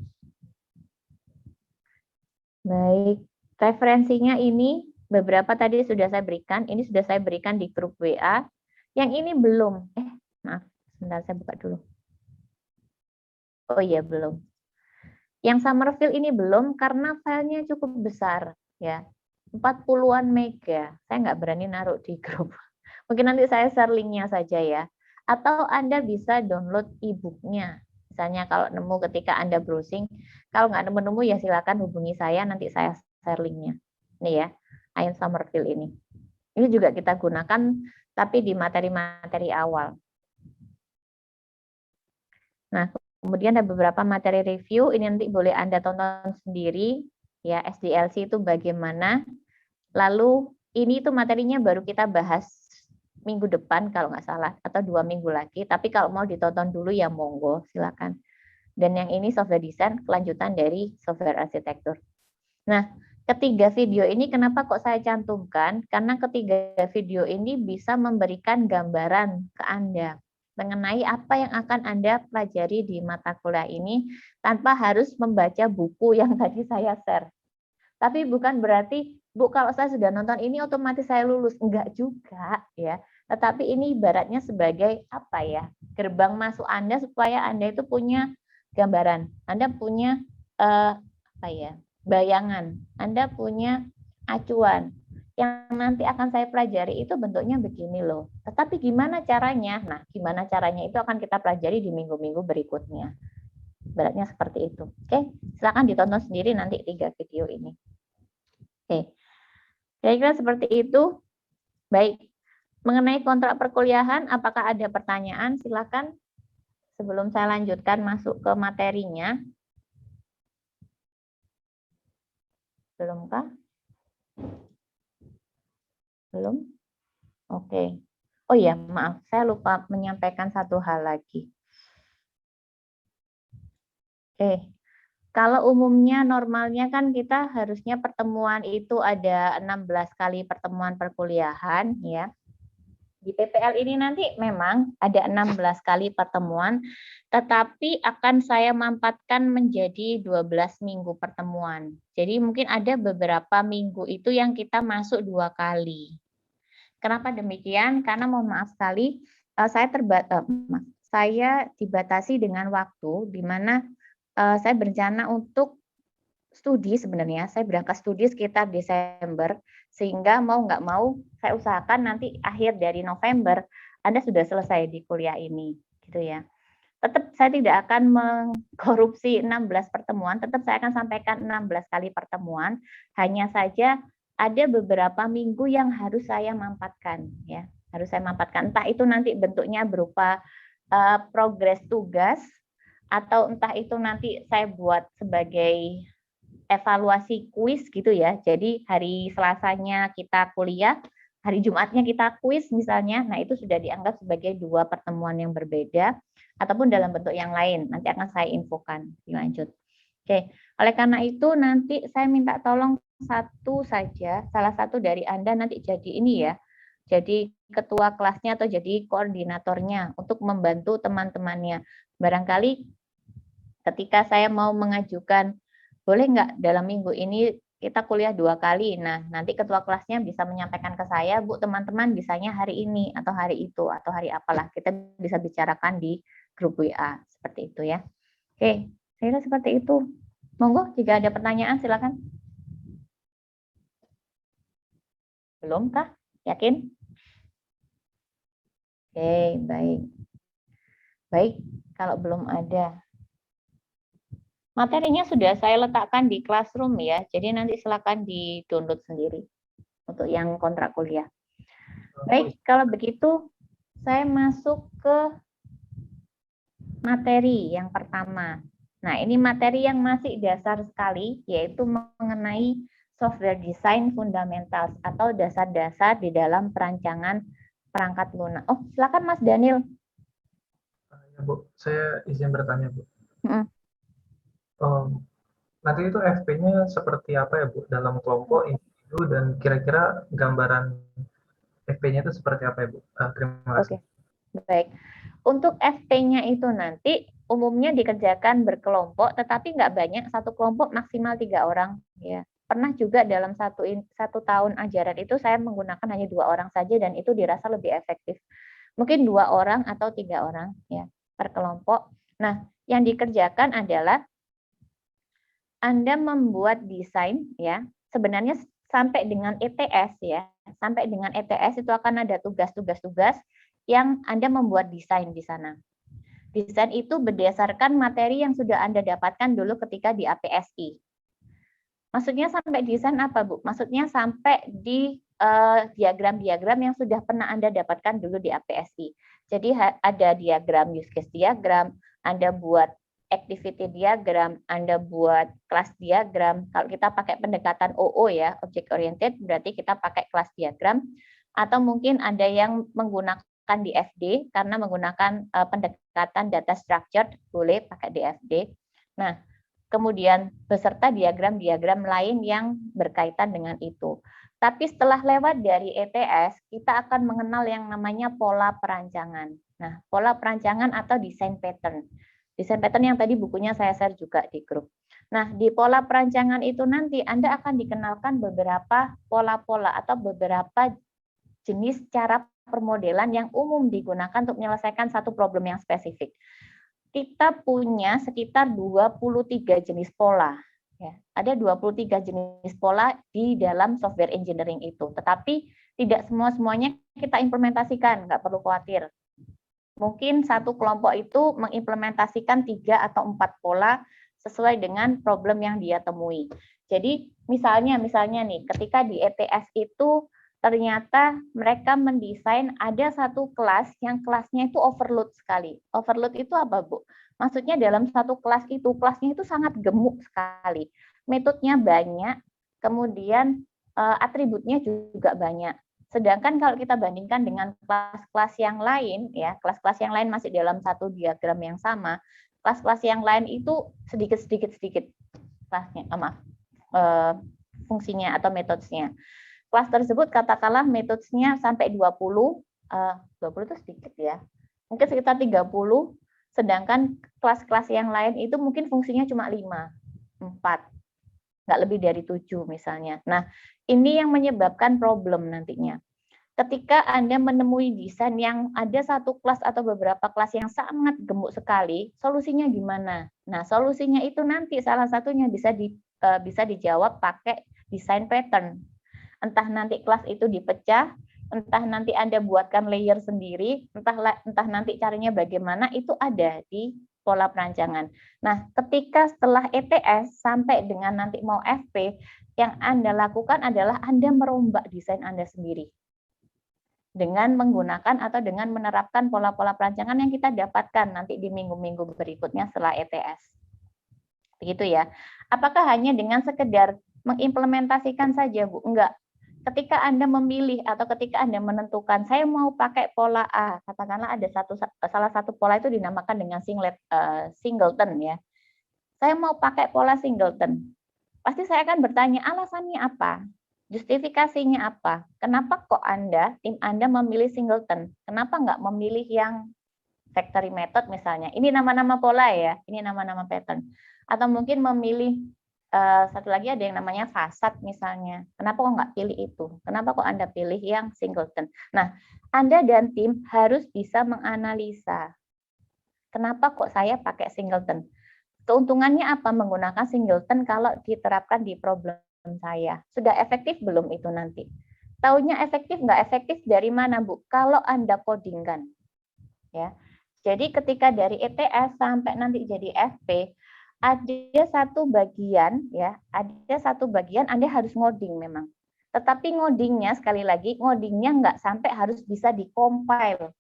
Baik. Referensinya ini beberapa tadi sudah saya berikan, ini sudah saya berikan di grup WA. Yang ini belum. Maaf, sebentar saya buka dulu. Oh iya, belum. Yang Summerfield ini belum karena filenya cukup besar ya. 40-an mega. Saya nggak berani naruh di grup. Mungkin nanti saya share linknya saja ya. Atau Anda bisa download e-booknya. Misalnya kalau nemu ketika Anda browsing, kalau nggak nemu-nemu ya silakan hubungi saya, nanti saya share linknya. Ini ya. Ian Summerfield ini. Ini juga kita gunakan tapi di materi-materi awal. Nah, kemudian ada beberapa materi review, ini nanti boleh Anda tonton sendiri, ya SDLC itu bagaimana. Lalu ini itu materinya baru kita bahas minggu depan kalau nggak salah, atau 2 minggu lagi. Tapi kalau mau ditonton dulu ya monggo, silakan. Dan yang ini software design, kelanjutan dari software arsitektur. Nah, ketiga video ini kenapa kok saya cantumkan? Karena ketiga video ini bisa memberikan gambaran ke Anda mengenai apa yang akan Anda pelajari di mata kuliah ini tanpa harus membaca buku yang tadi saya share. Tapi bukan berarti, Bu, kalau saya sudah nonton ini otomatis saya lulus. Enggak juga, ya. Tetapi ini ibaratnya sebagai apa ya? Gerbang masuk Anda supaya Anda itu punya gambaran. Anda punya apa ya? Bayangan. Anda punya acuan. Yang nanti akan saya pelajari itu bentuknya begini loh. Tetapi gimana caranya? Nah, gimana caranya itu akan kita pelajari di minggu-minggu berikutnya. Beratnya seperti itu. Oke, silakan ditonton sendiri nanti 3 video ini. Oke, kira-kira seperti itu. Baik, mengenai kontrak perkuliahan, apakah ada pertanyaan? Silakan sebelum saya lanjutkan masuk ke materinya. Belumkah? Belum? Oke. Oh ya, maaf, saya lupa menyampaikan satu hal lagi. Oke. Kalau umumnya normalnya kan kita harusnya pertemuan itu ada 16 kali pertemuan perkuliahan ya. Di PPL ini nanti memang ada 16 kali pertemuan, tetapi akan saya mampatkan menjadi 12 minggu pertemuan. Jadi mungkin ada beberapa minggu itu yang kita masuk 2 kali. Kenapa demikian? Karena mohon maaf sekali, saya dibatasi dengan waktu, di mana saya berencana untuk studi sebenarnya. Saya berangkat studi sekitar Desember, sehingga mau nggak mau saya usahakan nanti akhir dari November Anda sudah selesai di kuliah ini, gitu ya. Tetap saya tidak akan mengkorupsi 16 pertemuan, tetap saya akan sampaikan 16 kali pertemuan, hanya saja ada beberapa minggu yang harus saya mampatkan, ya, harus saya mampatkan. Entah itu nanti bentuknya berupa progres tugas, atau entah itu nanti saya buat sebagai evaluasi kuis gitu ya. Jadi hari Selasanya kita kuliah, hari Jumatnya kita kuis misalnya. Nah, itu sudah dianggap sebagai 2 pertemuan yang berbeda ataupun dalam bentuk yang lain. Nanti akan saya infokan lanjut. Oke, oleh karena itu nanti saya minta tolong satu saja, salah satu dari Anda nanti jadi ini ya. Jadi ketua kelasnya atau jadi koordinatornya untuk membantu teman-temannya. Barangkali ketika saya mau mengajukan, boleh nggak dalam minggu ini kita kuliah 2 kali. Nah, nanti ketua kelasnya bisa menyampaikan ke saya, Bu, teman-teman bisanya hari ini atau hari itu atau hari apalah. Kita bisa bicarakan di grup WA seperti itu ya. Oke, saya kira seperti itu. Monggo jika ada pertanyaan silakan. Belum kah? Yakin? Oke, baik. Baik, kalau belum ada. Materinya sudah saya letakkan di Classroom ya, jadi nanti silakan di-download sendiri untuk yang kontrak kuliah. Baik, kalau begitu saya masuk ke materi yang pertama. Nah, ini materi yang masih dasar sekali, yaitu mengenai software design fundamentals atau dasar-dasar di dalam perancangan perangkat lunak. Oh, silakan Mas Daniel. Ya, Bu, saya izin bertanya, Bu. Hmm. Nanti itu FP-nya seperti apa ya, Bu? Dalam kelompok, individu, dan kira-kira gambaran FP-nya itu seperti apa ya, Bu? Terima kasih. Oke, baik. Untuk FP-nya itu nanti umumnya dikerjakan berkelompok, tetapi nggak banyak, satu kelompok maksimal 3 orang. Ya. Pernah juga dalam satu tahun ajaran itu saya menggunakan hanya 2 orang saja dan itu dirasa lebih efektif. Mungkin 2 orang atau 3 orang ya per kelompok. Nah, yang dikerjakan adalah Anda membuat desain ya. Sebenarnya sampai dengan ETS ya, sampai dengan ETS itu akan ada tugas-tugas yang Anda membuat desain di sana. Desain itu berdasarkan materi yang sudah Anda dapatkan dulu ketika di APSI. Maksudnya sampai desain apa, Bu? Maksudnya sampai di diagram-diagram yang sudah pernah Anda dapatkan dulu di APSI. Jadi ada diagram use case diagram, Anda buat activity diagram, Anda buat kelas diagram. Kalau kita pakai pendekatan OO ya, object oriented, berarti kita pakai kelas diagram. Atau mungkin ada yang menggunakan DFD karena menggunakan pendekatan data structured, boleh pakai DFD. Nah, kemudian beserta diagram-diagram lain yang berkaitan dengan itu. Tapi setelah lewat dari ETS, kita akan mengenal yang namanya pola perancangan. Nah, pola perancangan atau design pattern. Design pattern yang tadi bukunya saya share juga di grup. Nah, di pola perancangan itu nanti Anda akan dikenalkan beberapa pola-pola atau beberapa jenis cara permodelan yang umum digunakan untuk menyelesaikan satu problem yang spesifik. Kita punya sekitar 23 jenis pola. Ya, ada 23 jenis pola di dalam software engineering itu. Tetapi tidak semuanya kita implementasikan, nggak perlu khawatir. Mungkin satu kelompok itu mengimplementasikan 3 atau 4 pola sesuai dengan problem yang dia temui. Jadi misalnya nih, ketika di ETS itu ternyata mereka mendesain ada satu kelas yang kelasnya itu overload sekali. Overload itu apa, Bu? Maksudnya dalam satu kelas itu, kelasnya itu sangat gemuk sekali. Metodenya banyak, kemudian atributnya juga banyak. Sedangkan kalau kita bandingkan dengan kelas-kelas yang lain, ya kelas-kelas yang lain masih dalam satu diagram yang sama, kelas-kelas yang lain itu sedikit kelasnya, fungsinya atau metodenya. Kelas tersebut katakanlah metodenya sampai 20 itu sedikit ya, mungkin sekitar 30, sedangkan kelas-kelas yang lain itu mungkin fungsinya cuma 5, 4, nggak lebih dari 7 misalnya. Nah, ini yang menyebabkan problem nantinya. Ketika Anda menemui desain yang ada satu kelas atau beberapa kelas yang sangat gemuk sekali, solusinya gimana? Nah, solusinya itu nanti salah satunya bisa dijawab pakai design pattern. Entah nanti kelas itu dipecah, entah nanti Anda buatkan layer sendiri, entah nanti caranya bagaimana, itu ada di pola perancangan. Nah, ketika setelah ETS sampai dengan nanti mau FP, yang Anda lakukan adalah Anda merombak desain Anda sendiri. Dengan menggunakan atau dengan menerapkan pola-pola perancangan yang kita dapatkan nanti di minggu-minggu berikutnya setelah ETS. Begitu ya. Apakah hanya dengan sekedar mengimplementasikan saja, Bu? Enggak. Ketika Anda memilih atau ketika Anda menentukan, saya mau pakai pola A, katakanlah ada salah satu pola itu dinamakan dengan singleton ya. Saya mau pakai pola singleton. Pasti saya akan bertanya, alasannya apa? Justifikasinya apa? Kenapa kok tim Anda memilih singleton? Kenapa nggak memilih yang factory method misalnya? Ini nama-nama pola ya, ini nama-nama pattern. Atau mungkin memilih satu lagi ada yang namanya fasad misalnya. Kenapa kok nggak pilih itu? Kenapa kok Anda pilih yang singleton? Nah, Anda dan tim harus bisa menganalisa. Kenapa kok saya pakai singleton? Keuntungannya apa menggunakan singleton kalau diterapkan di problem saya? Sudah efektif belum itu nanti? Taunya efektif nggak efektif dari mana, Bu? Kalau Anda codingkan. Ya. Jadi ketika dari ETS sampai nanti jadi FP, ada satu bagian Anda harus ngoding memang. Tetapi ngodingnya sekali lagi ngodingnya nggak sampai harus bisa dikompil,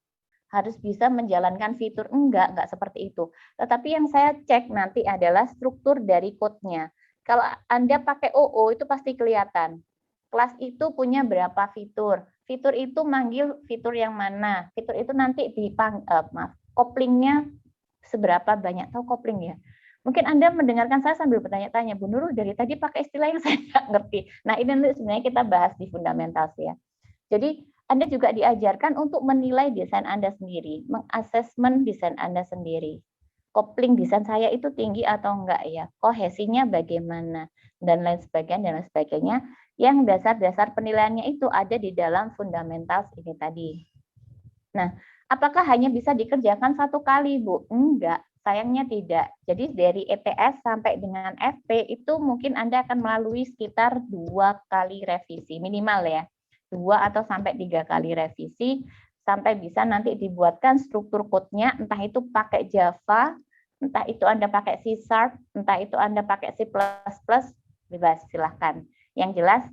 harus bisa menjalankan fitur, enggak seperti itu. Tetapi yang saya cek nanti adalah struktur dari code-nya. Kalau Anda pakai OO itu pasti kelihatan. Kelas itu punya berapa fitur. Fitur itu manggil fitur yang mana. Fitur itu nanti koplingnya seberapa banyak. Tahu kopling ya? Mungkin Anda mendengarkan saya sambil bertanya-tanya, Bu Nurul dari tadi pakai istilah yang saya nggak ngerti. Nah, ini sebenarnya kita bahas di fundamental ya. Jadi, Anda juga diajarkan untuk menilai desain Anda sendiri, mengasesmen desain Anda sendiri. Kopling desain saya itu tinggi atau enggak ya? Kohesinya bagaimana? Dan lain sebagainya. Yang dasar-dasar penilaiannya itu ada di dalam fundamental ini tadi. Nah, apakah hanya bisa dikerjakan satu kali, Bu? Enggak. Sayangnya tidak. Jadi dari ETS sampai dengan FP itu mungkin Anda akan melalui sekitar 2 kali revisi minimal ya. 2 atau sampai 3 kali revisi sampai bisa nanti dibuatkan struktur code-nya, entah itu pakai Java, entah itu Anda pakai C#, entah itu Anda pakai C++, bebas silahkan. Yang jelas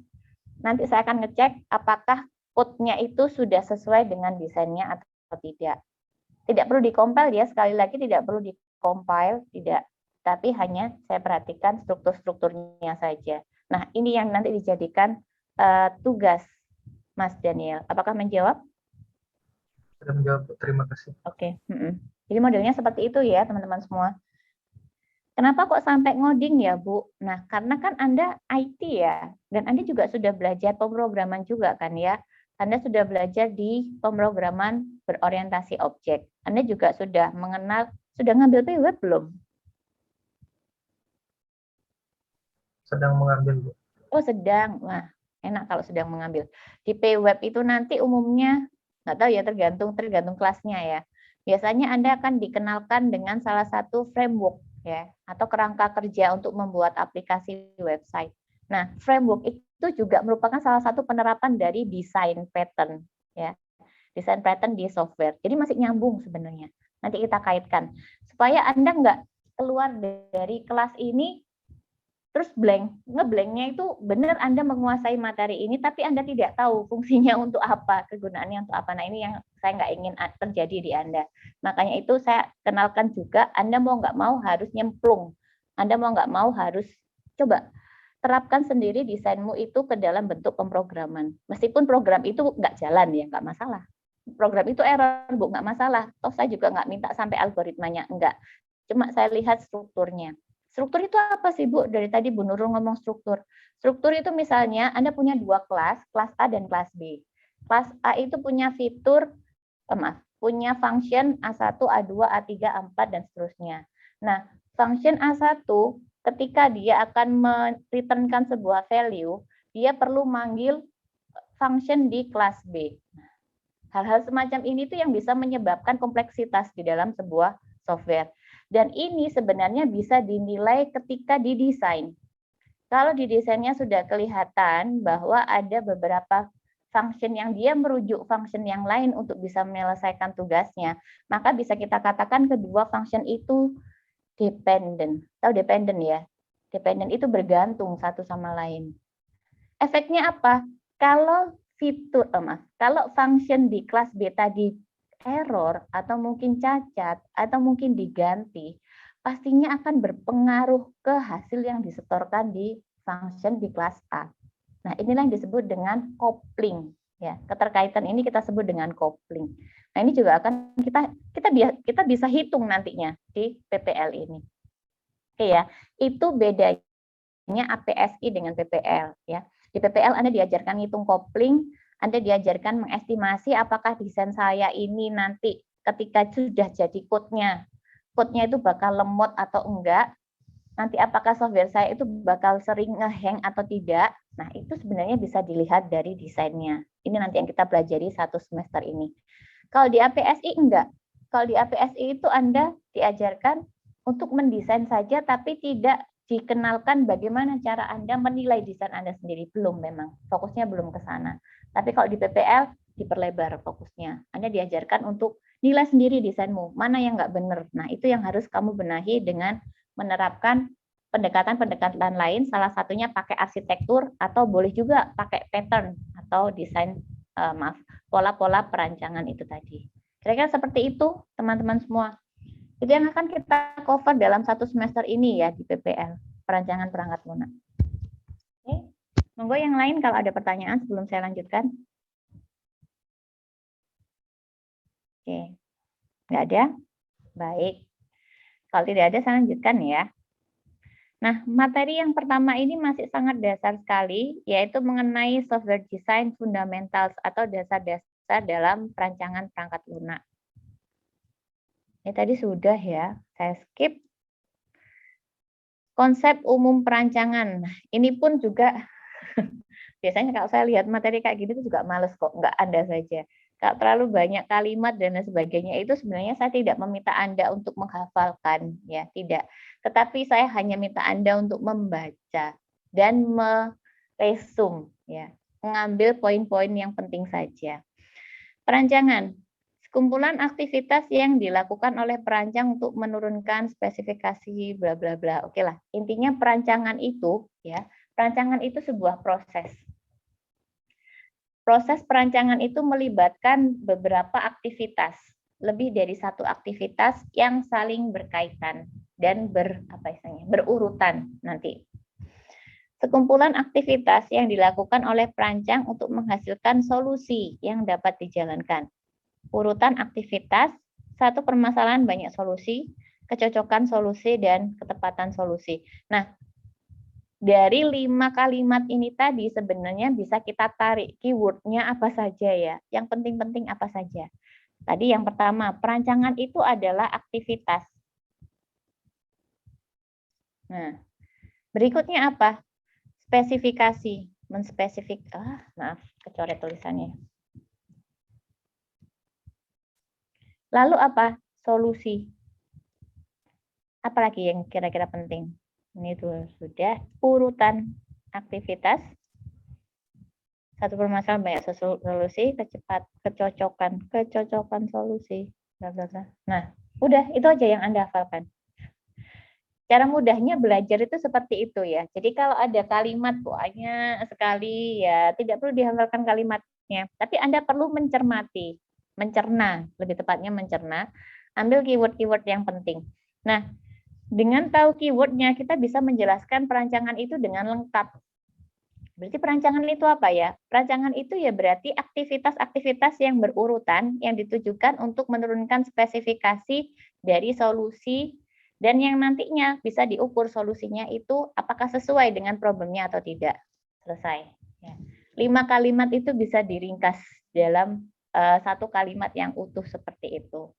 nanti saya akan ngecek apakah code-nya itu sudah sesuai dengan desainnya atau tidak. Tidak perlu dikompil ya, sekali lagi tidak perlu dikompil, tidak. Tapi hanya saya perhatikan struktur-strukturnya saja. Nah, ini yang nanti dijadikan tugas Mas Daniel. Apakah menjawab? Sudah menjawab, Bu. Terima kasih. Oke. Jadi modelnya seperti itu ya, teman-teman semua. Kenapa kok sampai ngoding ya, Bu? Nah, karena kan Anda IT ya, dan Anda juga sudah belajar pemrograman juga kan ya. Anda sudah belajar di pemrograman berorientasi objek. Anda juga sudah mengenal, sudah ngambil PWeb belum? Sedang mengambil, Bu. Oh, sedang. Wah, enak kalau sedang mengambil. Di PWeb itu nanti umumnya, nggak tahu ya, tergantung kelasnya ya. Biasanya Anda akan dikenalkan dengan salah satu framework ya, atau kerangka kerja untuk membuat aplikasi website. Nah, framework itu juga merupakan salah satu penerapan dari desain pattern ya. Desain pattern di software. Jadi masih nyambung sebenarnya. Nanti kita kaitkan supaya Anda nggak keluar dari kelas ini terus blank. Ngeblanknya itu benar Anda menguasai materi ini, tapi Anda tidak tahu fungsinya untuk apa, kegunaannya untuk apa. Nah, ini yang saya nggak ingin terjadi di Anda. Makanya itu saya kenalkan juga, Anda mau nggak mau harus nyemplung. Anda mau nggak mau harus coba terapkan sendiri desainmu itu ke dalam bentuk pemrograman. Meskipun program itu nggak jalan ya, nggak masalah. Program itu error, Bu, nggak masalah. Toh saya juga nggak minta sampai algoritmanya, enggak. Cuma saya lihat strukturnya. Struktur itu apa sih, Bu? Dari tadi Bu Nurul ngomong struktur. Struktur itu misalnya Anda punya dua kelas A dan kelas B. Kelas A itu punya fitur, punya function A1, A2, A3, A4, dan seterusnya. Nah, function A1 ketika dia akan mereturnkan sebuah value, dia perlu manggil function di kelas B. Hal-hal semacam ini tuh yang bisa menyebabkan kompleksitas di dalam sebuah software. Dan ini sebenarnya bisa dinilai ketika didesain. Kalau di desainnya sudah kelihatan bahwa ada beberapa function yang dia merujuk function yang lain untuk bisa menyelesaikan tugasnya, maka bisa kita katakan kedua function itu dependent. Tahu dependent ya? Dependent itu bergantung satu sama lain. Efeknya apa? Kalau kalau function di kelas B tadi error atau mungkin cacat atau mungkin diganti, pastinya akan berpengaruh ke hasil yang disetorkan di function di kelas A. Nah, inilah yang disebut dengan coupling ya. Keterkaitan ini kita sebut dengan coupling. Nah, ini juga akan kita bisa hitung nantinya di PPL ini. Oke ya. Itu bedanya APSI dengan PPL ya. Di PPL Anda diajarkan ngitung kopling, Anda diajarkan mengestimasi apakah desain saya ini nanti ketika sudah jadi code-nya itu bakal lemot atau enggak, nanti apakah software saya itu bakal sering ngehang atau tidak. Nah, itu sebenarnya bisa dilihat dari desainnya. Ini nanti yang kita pelajari satu semester ini. Kalau di APSI enggak. Kalau di APSI itu Anda diajarkan untuk mendesain saja, tapi tidak dikenalkan bagaimana cara Anda menilai desain Anda sendiri. Belum memang, fokusnya belum ke sana. Tapi kalau di PPL, diperlebar fokusnya. Anda diajarkan untuk nilai sendiri desainmu, mana yang nggak benar. Nah, itu yang harus kamu benahi dengan menerapkan pendekatan-pendekatan lain, salah satunya pakai arsitektur, atau boleh juga pakai pattern, atau desain, pola-pola perancangan itu tadi. Kira-kira seperti itu, teman-teman semua. Itu yang akan kita cover dalam satu semester ini ya di PPL, perancangan perangkat lunak. Oke, monggo yang lain kalau ada pertanyaan sebelum saya lanjutkan. Oke, nggak ada? Baik. Kalau tidak ada, saya lanjutkan ya. Nah, materi yang pertama ini masih sangat dasar sekali, yaitu mengenai software design fundamentals atau dasar-dasar dalam perancangan perangkat lunak. Ini tadi sudah ya, saya skip. Konsep umum perancangan. Nah, ini pun juga biasanya kalau saya lihat materi kayak gini juga males kok, nggak Anda saja. Kalau terlalu banyak kalimat dan lain sebagainya itu sebenarnya saya tidak meminta Anda untuk menghafalkan, ya tidak. Tetapi saya hanya minta Anda untuk membaca dan meresum, ya, mengambil poin-poin yang penting saja. Perancangan. Kumpulan aktivitas yang dilakukan oleh perancang untuk menurunkan spesifikasi bla bla bla. Oke lah, intinya perancangan itu ya, perancangan itu sebuah proses. Proses perancangan itu melibatkan beberapa aktivitas, lebih dari satu aktivitas yang saling berkaitan dan berurutan nanti. Sekumpulan aktivitas yang dilakukan oleh perancang untuk menghasilkan solusi yang dapat dijalankan. Urutan aktivitas, satu permasalahan banyak solusi, kecocokan solusi, dan ketepatan solusi. Nah, dari 5 kalimat ini tadi sebenarnya bisa kita tarik keywordnya apa saja ya. Yang penting-penting apa saja. Tadi yang pertama, perancangan itu adalah aktivitas. Nah, berikutnya apa? Spesifikasi. Kecoret tulisannya. Lalu apa? Solusi. Apalagi yang kira-kira penting? Ini tuh sudah urutan aktivitas. Satu permasalahan banyak solusi, kecocokan solusi. Nah, udah itu aja yang Anda hafalkan. Cara mudahnya belajar itu seperti itu ya. Jadi kalau ada kalimat banyak sekali ya tidak perlu dihafalkan kalimatnya, tapi Anda perlu mencerna, lebih tepatnya mencerna, ambil keyword-keyword yang penting. Nah, dengan tahu keywordnya, kita bisa menjelaskan perancangan itu dengan lengkap. Berarti perancangan itu apa ya? Perancangan itu ya berarti aktivitas-aktivitas yang berurutan yang ditujukan untuk menurunkan spesifikasi dari solusi dan yang nantinya bisa diukur solusinya itu apakah sesuai dengan problemnya atau tidak. Selesai. 5 kalimat itu bisa diringkas dalam satu kalimat yang utuh seperti itu.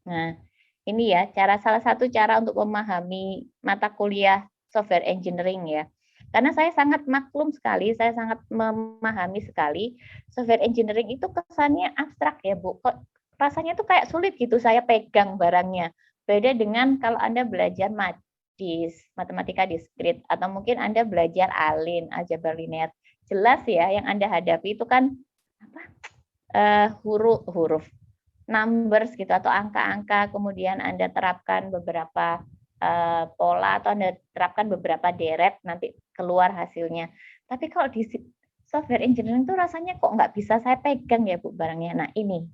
Nah, ini ya salah satu cara untuk memahami mata kuliah software engineering ya. Karena saya sangat maklum sekali, saya sangat memahami sekali software engineering itu kesannya abstrak ya Bu. Kok rasanya tuh kayak sulit gitu saya pegang barangnya. Beda dengan kalau Anda belajar matematika diskrit atau mungkin Anda belajar ALIN, aljabar linear. Jelas ya yang Anda hadapi itu kan huruf numbers gitu atau angka-angka, kemudian Anda terapkan beberapa pola atau Anda terapkan beberapa deret, nanti keluar hasilnya. Tapi kalau di software engineering itu rasanya kok nggak bisa saya pegang ya Bu barangnya. Nah ini,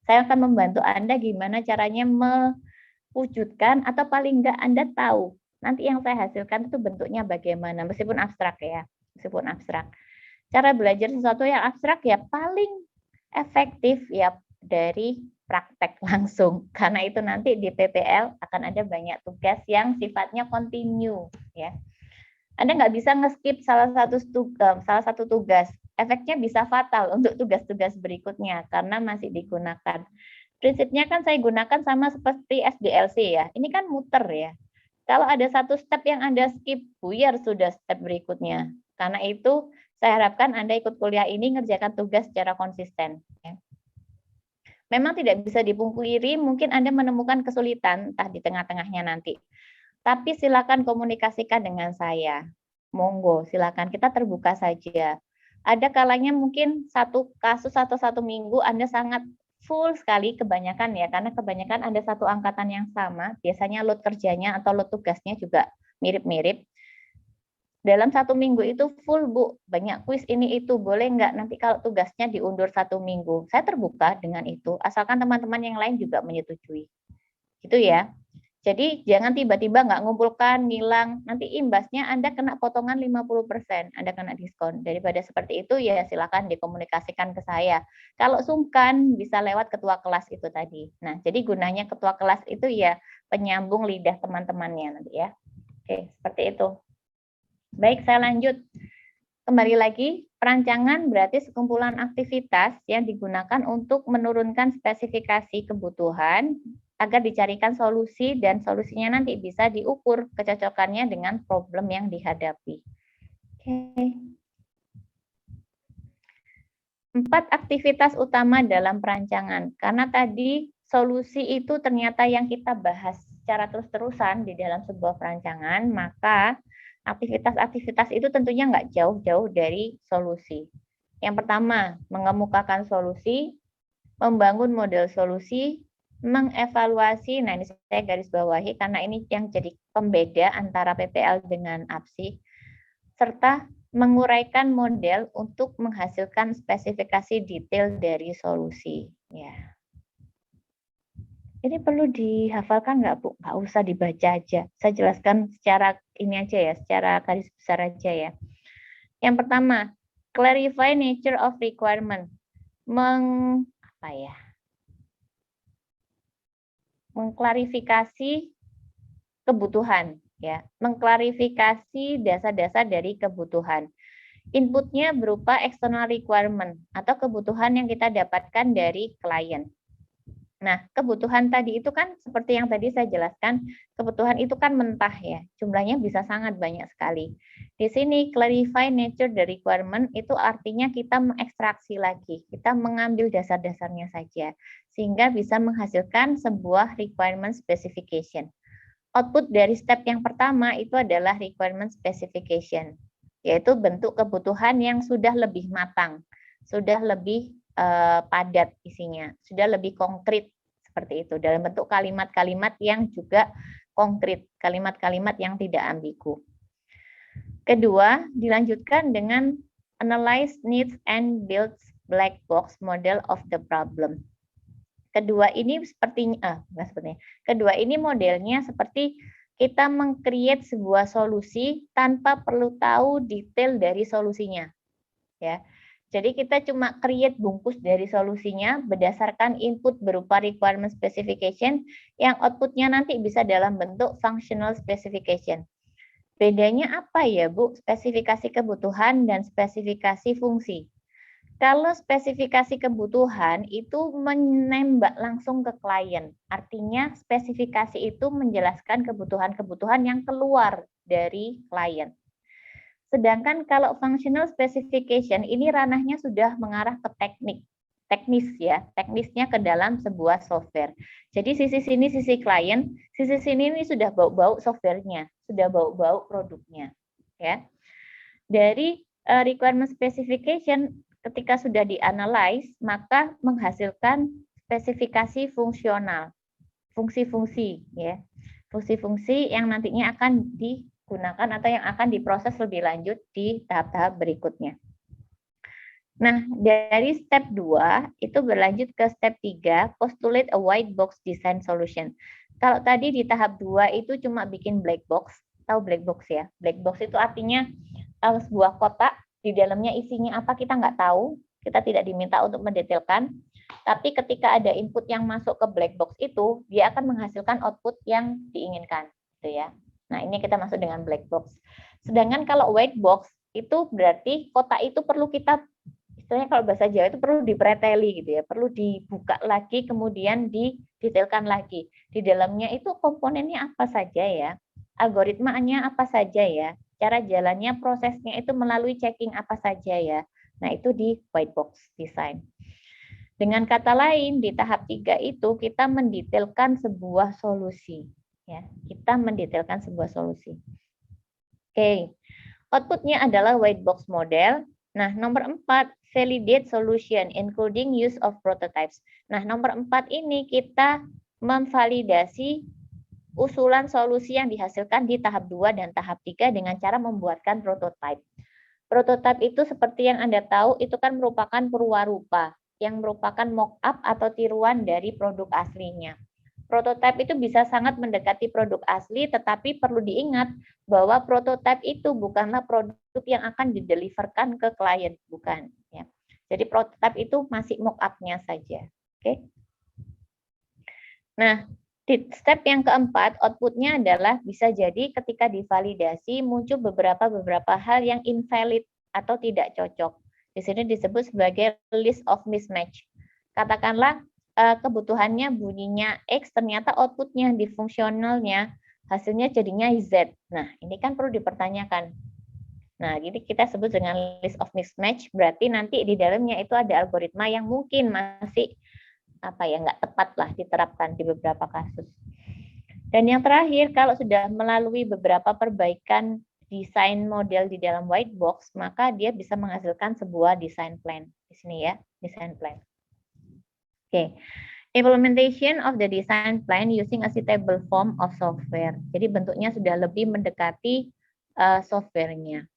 saya akan membantu Anda gimana caranya mewujudkan atau paling nggak Anda tahu nanti yang saya hasilkan itu bentuknya bagaimana, meskipun abstrak ya, meskipun abstrak. Cara belajar sesuatu yang abstrak ya paling efektif ya dari praktek langsung, karena itu nanti di PPL akan ada banyak tugas yang sifatnya kontinu ya. Anda nggak bisa nge-skip salah satu tugas, efeknya bisa fatal untuk tugas-tugas berikutnya karena masih digunakan. Prinsipnya kan saya gunakan sama seperti SDLC ya, ini kan muter ya. Kalau ada satu step yang Anda skip, buyar sudah step berikutnya. Karena itu saya harapkan Anda ikut kuliah ini ngerjakan tugas secara konsisten ya. Memang tidak bisa dipungkiri, mungkin Anda menemukan kesulitan, entah di tengah-tengahnya nanti. Tapi silakan komunikasikan dengan saya. Monggo, silakan, kita terbuka saja. Ada kalanya mungkin satu kasus atau satu minggu Anda sangat full sekali, kebanyakan ya, karena kebanyakan Anda satu angkatan yang sama, biasanya load kerjanya atau load tugasnya juga mirip-mirip. Dalam satu minggu itu full Bu, banyak kuis ini itu, boleh nggak nanti kalau tugasnya diundur 1 minggu. Saya terbuka dengan itu, asalkan teman-teman yang lain juga menyetujui. Gitu ya. Jadi jangan tiba-tiba nggak ngumpulkan, ngilang, nanti imbasnya Anda kena potongan 50%, Anda kena diskon. Daripada seperti itu ya silakan dikomunikasikan ke saya. Kalau sungkan bisa lewat ketua kelas itu tadi. Nah, jadi gunanya ketua kelas itu ya penyambung lidah teman-temannya nanti ya. Oke, seperti itu. Baik, saya lanjut. Kembali lagi, perancangan berarti sekumpulan aktivitas yang digunakan untuk menurunkan spesifikasi kebutuhan agar dicarikan solusi dan solusinya nanti bisa diukur kecocokannya dengan problem yang dihadapi. Oke. 4 aktivitas utama dalam perancangan. Karena tadi solusi itu ternyata yang kita bahas secara terus-terusan di dalam sebuah perancangan, maka aktivitas-aktivitas itu tentunya nggak jauh-jauh dari solusi. Yang pertama, mengemukakan solusi, membangun model solusi, mengevaluasi, nah ini saya garis bawahi karena ini yang jadi pembeda antara PPL dengan APSI, serta menguraikan model untuk menghasilkan spesifikasi detail dari solusi. Ya. Ini perlu dihafalkan nggak, Bu? Nggak usah dibaca aja. Saya jelaskan secara ini aja ya, secara garis besar aja ya. Yang pertama, clarify nature of requirement. Mengklarifikasi kebutuhan, ya. Mengklarifikasi dasar-dasar dari kebutuhan. Inputnya berupa external requirement atau kebutuhan yang kita dapatkan dari klien. Nah, kebutuhan tadi itu kan seperti yang tadi saya jelaskan, kebutuhan itu kan mentah ya, jumlahnya bisa sangat banyak sekali. Di sini clarify nature the requirement itu artinya kita mengekstraksi lagi, kita mengambil dasar-dasarnya saja, sehingga bisa menghasilkan sebuah requirement specification. Output dari step yang pertama itu adalah requirement specification, yaitu bentuk kebutuhan yang sudah lebih matang, sudah lebih padat isinya, sudah lebih konkret seperti itu dalam bentuk kalimat-kalimat yang juga konkret, kalimat-kalimat yang tidak ambigu. Kedua, dilanjutkan dengan analyze needs and build black box model of the problem. Kedua ini Kedua ini modelnya seperti kita meng-create sebuah solusi tanpa perlu tahu detail dari solusinya. Ya. Jadi kita cuma create bungkus dari solusinya berdasarkan input berupa requirement specification yang outputnya nanti bisa dalam bentuk functional specification. Bedanya apa ya, Bu? Spesifikasi kebutuhan dan spesifikasi fungsi. Kalau spesifikasi kebutuhan itu menembak langsung ke klien. Artinya spesifikasi itu menjelaskan kebutuhan-kebutuhan yang keluar dari klien. Sedangkan kalau functional specification ini ranahnya sudah mengarah ke teknis ya, teknisnya ke dalam sebuah software. Jadi sisi sini sisi klien, sisi sini ini sudah bau-bau softwarenya, sudah bau-bau produknya, ya. Dari requirement specification ketika sudah dianalyze, maka menghasilkan spesifikasi fungsional, fungsi-fungsi ya, fungsi-fungsi yang nantinya akan digunakan atau yang akan diproses lebih lanjut di tahap-tahap berikutnya. Nah, dari step 2 itu berlanjut ke step 3, postulate a white box design solution. Kalau tadi di tahap 2 itu cuma bikin black box, tahu black box ya? Black box itu artinya sebuah kotak, di dalamnya isinya apa kita nggak tahu, kita tidak diminta untuk mendetailkan, tapi ketika ada input yang masuk ke black box itu, dia akan menghasilkan output yang diinginkan, gitu ya. Nah, ini kita masuk dengan black box. Sedangkan kalau white box itu berarti kotak itu perlu kita, istilahnya kalau bahasa Jawa itu perlu dipreteli gitu ya, perlu dibuka lagi kemudian didetailkan lagi. Di dalamnya itu komponennya apa saja ya, algoritmanya apa saja ya, cara jalannya prosesnya itu melalui checking apa saja ya. Nah, itu di white box design. Dengan kata lain, di tahap 3 itu kita mendetailkan sebuah solusi. Ya, kita mendetailkan sebuah solusi. Oke, outputnya adalah white box model. Nah, nomor 4, validate solution, including use of prototypes. Nah, nomor 4 ini kita memvalidasi usulan solusi yang dihasilkan di tahap 2 dan tahap 3 dengan cara membuatkan prototype. Prototype itu seperti yang Anda tahu, itu kan merupakan purwarupa, yang merupakan mock-up atau tiruan dari produk aslinya. Prototype itu bisa sangat mendekati produk asli, tetapi perlu diingat bahwa prototype itu bukanlah produk yang akan dideliverkan ke klien, bukan. Ya. Jadi prototype itu masih mock-up-nya saja. Oke. Nah, di step yang keempat, outputnya adalah bisa jadi ketika divalidasi muncul beberapa hal yang invalid atau tidak cocok. Di sini disebut sebagai list of mismatch. Katakanlah kebutuhannya bunyinya X, ternyata outputnya di fungsionalnya hasilnya jadinya Z. Nah, ini kan perlu dipertanyakan. Nah, jadi kita sebut dengan list of mismatch, berarti nanti di dalamnya itu ada algoritma yang mungkin masih nggak tepat lah diterapkan di beberapa kasus. Dan yang terakhir, kalau sudah melalui beberapa perbaikan desain model di dalam white box, maka dia bisa menghasilkan sebuah design plan. Di sini ya, design plan. Oke. Implementation of the design plan using a suitable form of software. Jadi bentuknya sudah lebih mendekati softwarenya.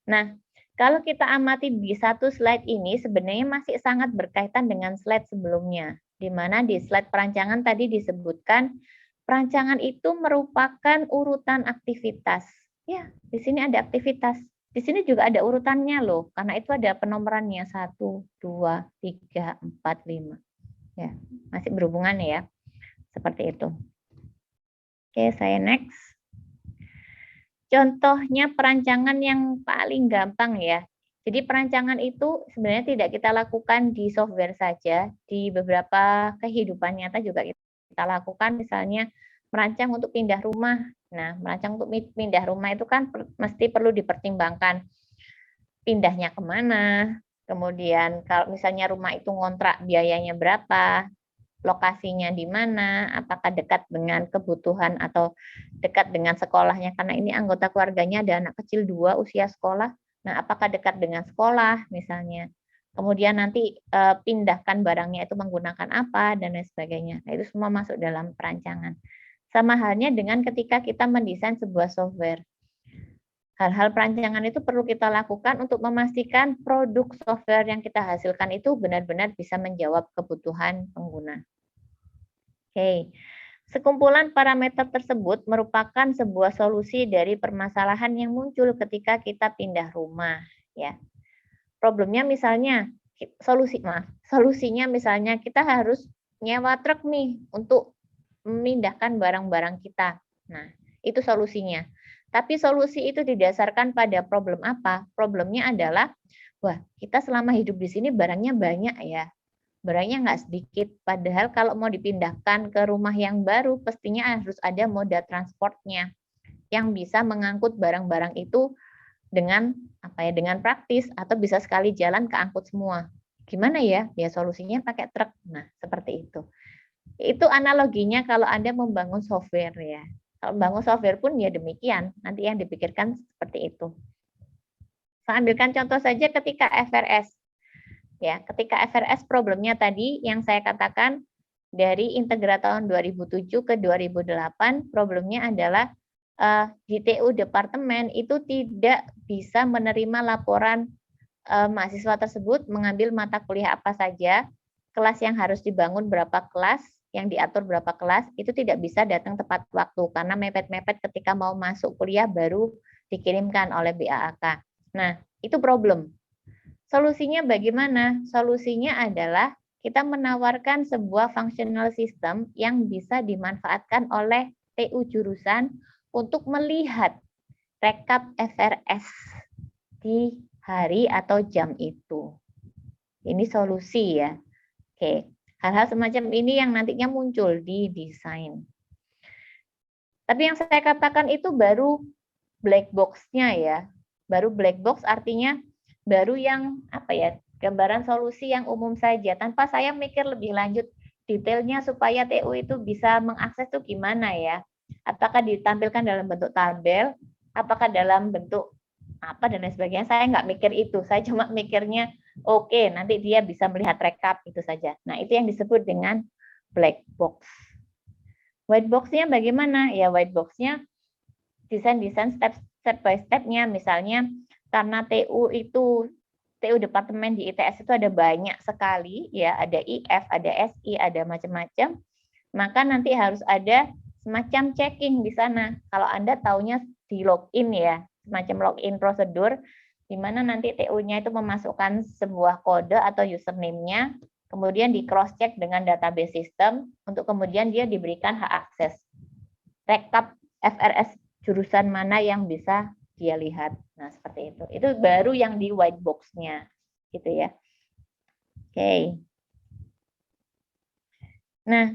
Nah, Kalau kita amati di satu slide ini sebenarnya masih sangat berkaitan dengan slide sebelumnya, di mana di slide perancangan tadi disebutkan perancangan itu merupakan urutan aktivitas. Ya, di sini ada aktivitas. Di sini juga ada urutannya loh, karena itu ada penomorannya 1, 2, 3, 4, 5. Ya, masih berhubungan ya. Seperti itu. Oke, saya next. Contohnya perancangan yang paling gampang ya. Jadi perancangan itu sebenarnya tidak kita lakukan di software saja, di beberapa kehidupan nyata juga kita lakukan, misalnya merancang untuk pindah rumah. Nah, merancang untuk pindah rumah itu kan mesti perlu dipertimbangkan pindahnya kemana, kemudian kalau misalnya rumah itu ngontrak biayanya berapa, lokasinya di mana, apakah dekat dengan kebutuhan atau dekat dengan sekolahnya, karena ini anggota keluarganya ada anak kecil 2 usia sekolah, nah apakah dekat dengan sekolah misalnya, kemudian nanti pindahkan barangnya itu menggunakan apa, dan lain sebagainya. Nah, itu semua masuk dalam perancangan. Sama halnya dengan ketika kita mendesain sebuah software. Hal-hal perancangan itu perlu kita lakukan untuk memastikan produk software yang kita hasilkan itu benar-benar bisa menjawab kebutuhan pengguna. Oke, sekumpulan parameter tersebut merupakan sebuah solusi dari permasalahan yang muncul ketika kita pindah rumah. Ya, problemnya misalnya solusinya misalnya kita harus nyewa truk nih untuk memindahkan barang-barang kita. Nah, itu solusinya. Tapi solusi itu didasarkan pada problem apa? Problemnya adalah, wah, kita selama hidup di sini barangnya banyak ya. Barangnya nggak sedikit. Padahal kalau mau dipindahkan ke rumah yang baru, pastinya harus ada moda transportnya yang bisa mengangkut barang-barang itu dengan dengan praktis atau bisa sekali jalan keangkut semua. Gimana ya? Ya solusinya pakai truk. Nah, seperti itu. Itu analoginya kalau Anda membangun software ya. Kalau membangun software pun ya demikian. Nanti yang dipikirkan seperti itu. Saya ambilkan contoh saja ketika FRS. Ya, ketika FRS problemnya tadi yang saya katakan dari Integra tahun 2007 ke 2008, problemnya adalah di TU departemen itu tidak bisa menerima laporan mahasiswa tersebut mengambil mata kuliah apa saja, kelas yang harus dibangun berapa kelas, yang diatur berapa kelas, itu tidak bisa datang tepat waktu karena mepet-mepet ketika mau masuk kuliah baru dikirimkan oleh BAAK. Nah, itu problem. Solusinya bagaimana? Solusinya adalah kita menawarkan sebuah functional system yang bisa dimanfaatkan oleh TU jurusan untuk melihat rekap FRS di hari atau jam itu. Ini solusi ya. Oke, hal-hal semacam ini yang nantinya muncul di desain. Tapi yang saya katakan itu baru black box-nya ya. Baru black box artinya baru yang gambaran solusi yang umum saja tanpa saya mikir lebih lanjut detailnya supaya TU itu bisa mengakses itu gimana ya. Apakah ditampilkan dalam bentuk tabel, apakah dalam bentuk apa dan lain sebagainya. Saya nggak mikir itu, saya cuma mikirnya oke, nanti dia bisa melihat rekap itu saja. Nah, itu yang disebut dengan black box. White box-nya bagaimana? Ya, white box-nya desain step by step-nya, misalnya karena TU departemen di ITS itu ada banyak sekali, ya ada IF, ada SI, ada macam-macam, maka nanti harus ada semacam checking di sana. Kalau Anda taunya di login ya, semacam login prosedur, di mana nanti TU-nya itu memasukkan sebuah kode atau username-nya, kemudian di cross-check dengan database system, untuk kemudian dia diberikan hak akses. Rekap FRS jurusan mana yang bisa dia lihat. Nah, seperti itu. Itu baru yang di white box-nya. Gitu ya. Oke. Nah,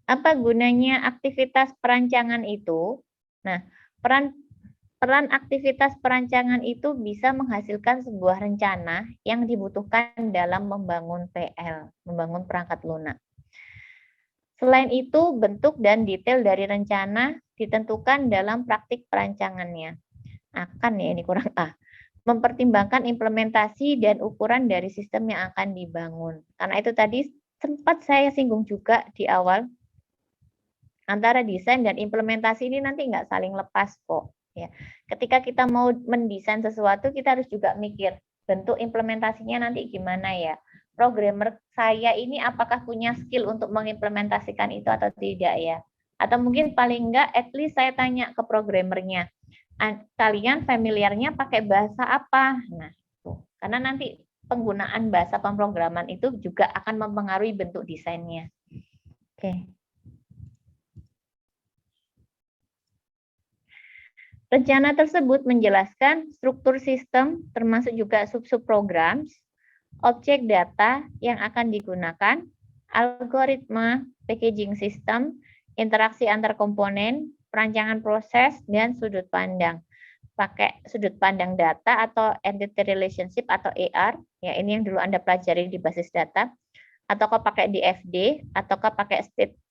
apa gunanya aktivitas perancangan itu? Nah, peran aktivitas perancangan itu bisa menghasilkan sebuah rencana yang dibutuhkan dalam membangun PL, membangun perangkat lunak. Selain itu, bentuk dan detail dari rencana ditentukan dalam praktik perancangannya. Ini kurang A. Mempertimbangkan implementasi dan ukuran dari sistem yang akan dibangun. Karena itu tadi sempat saya singgung juga di awal, antara desain dan implementasi ini nanti nggak saling lepas kok. Ya, ketika kita mau mendesain sesuatu, kita harus juga mikir bentuk implementasinya nanti gimana ya. Programmer saya ini apakah punya skill untuk mengimplementasikan itu atau tidak ya? Atau mungkin paling enggak, at least saya tanya ke programmernya, kalian familiarnya pakai bahasa apa? Nah, itu. Karena nanti penggunaan bahasa pemrograman itu juga akan mempengaruhi bentuk desainnya. Oke. Rencana tersebut menjelaskan struktur sistem termasuk juga sub-sub programs, objek data yang akan digunakan, algoritma, packaging system, interaksi antar komponen, perancangan proses, dan sudut pandang. Pakai sudut pandang data atau entity relationship atau ER, ya ini yang dulu Anda pelajari di basis data, ataukah pakai DFD, ataukah pakai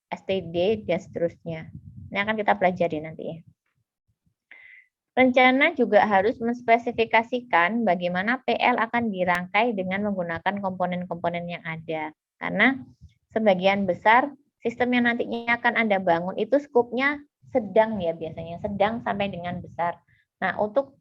STD, dan seterusnya. Ini akan kita pelajari nanti ya. Rencana juga harus menspesifikasikan bagaimana PL akan dirangkai dengan menggunakan komponen-komponen yang ada. Karena sebagian besar sistem yang nantinya akan Anda bangun itu skopnya sedang ya biasanya, sedang sampai dengan besar. Nah, untuk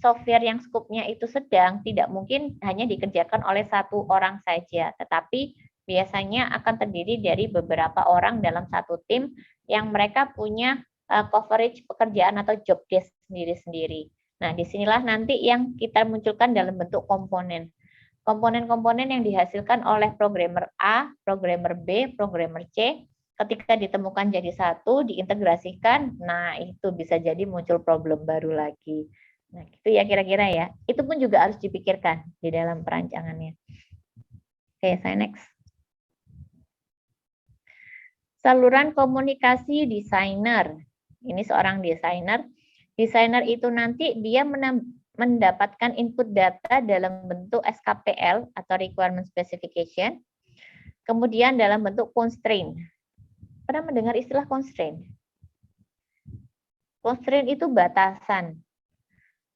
software yang skopnya itu sedang, tidak mungkin hanya dikerjakan oleh satu orang saja, tetapi biasanya akan terdiri dari beberapa orang dalam satu tim yang mereka punya coverage pekerjaan atau job desk sendiri-sendiri. Nah, disinilah nanti yang kita munculkan dalam bentuk komponen. Komponen-komponen yang dihasilkan oleh programmer A, programmer B, programmer C, ketika ditemukan jadi satu, diintegrasikan, nah itu bisa jadi muncul problem baru lagi. Nah, itu ya kira-kira ya. Itu pun juga harus dipikirkan di dalam perancangannya. Oke, saya next. Saluran komunikasi desainer. Ini seorang desainer. Desainer itu nanti dia mendapatkan input data dalam bentuk SKPL atau requirement specification. Kemudian dalam bentuk constraint. Pernah mendengar istilah constraint? Constraint itu batasan.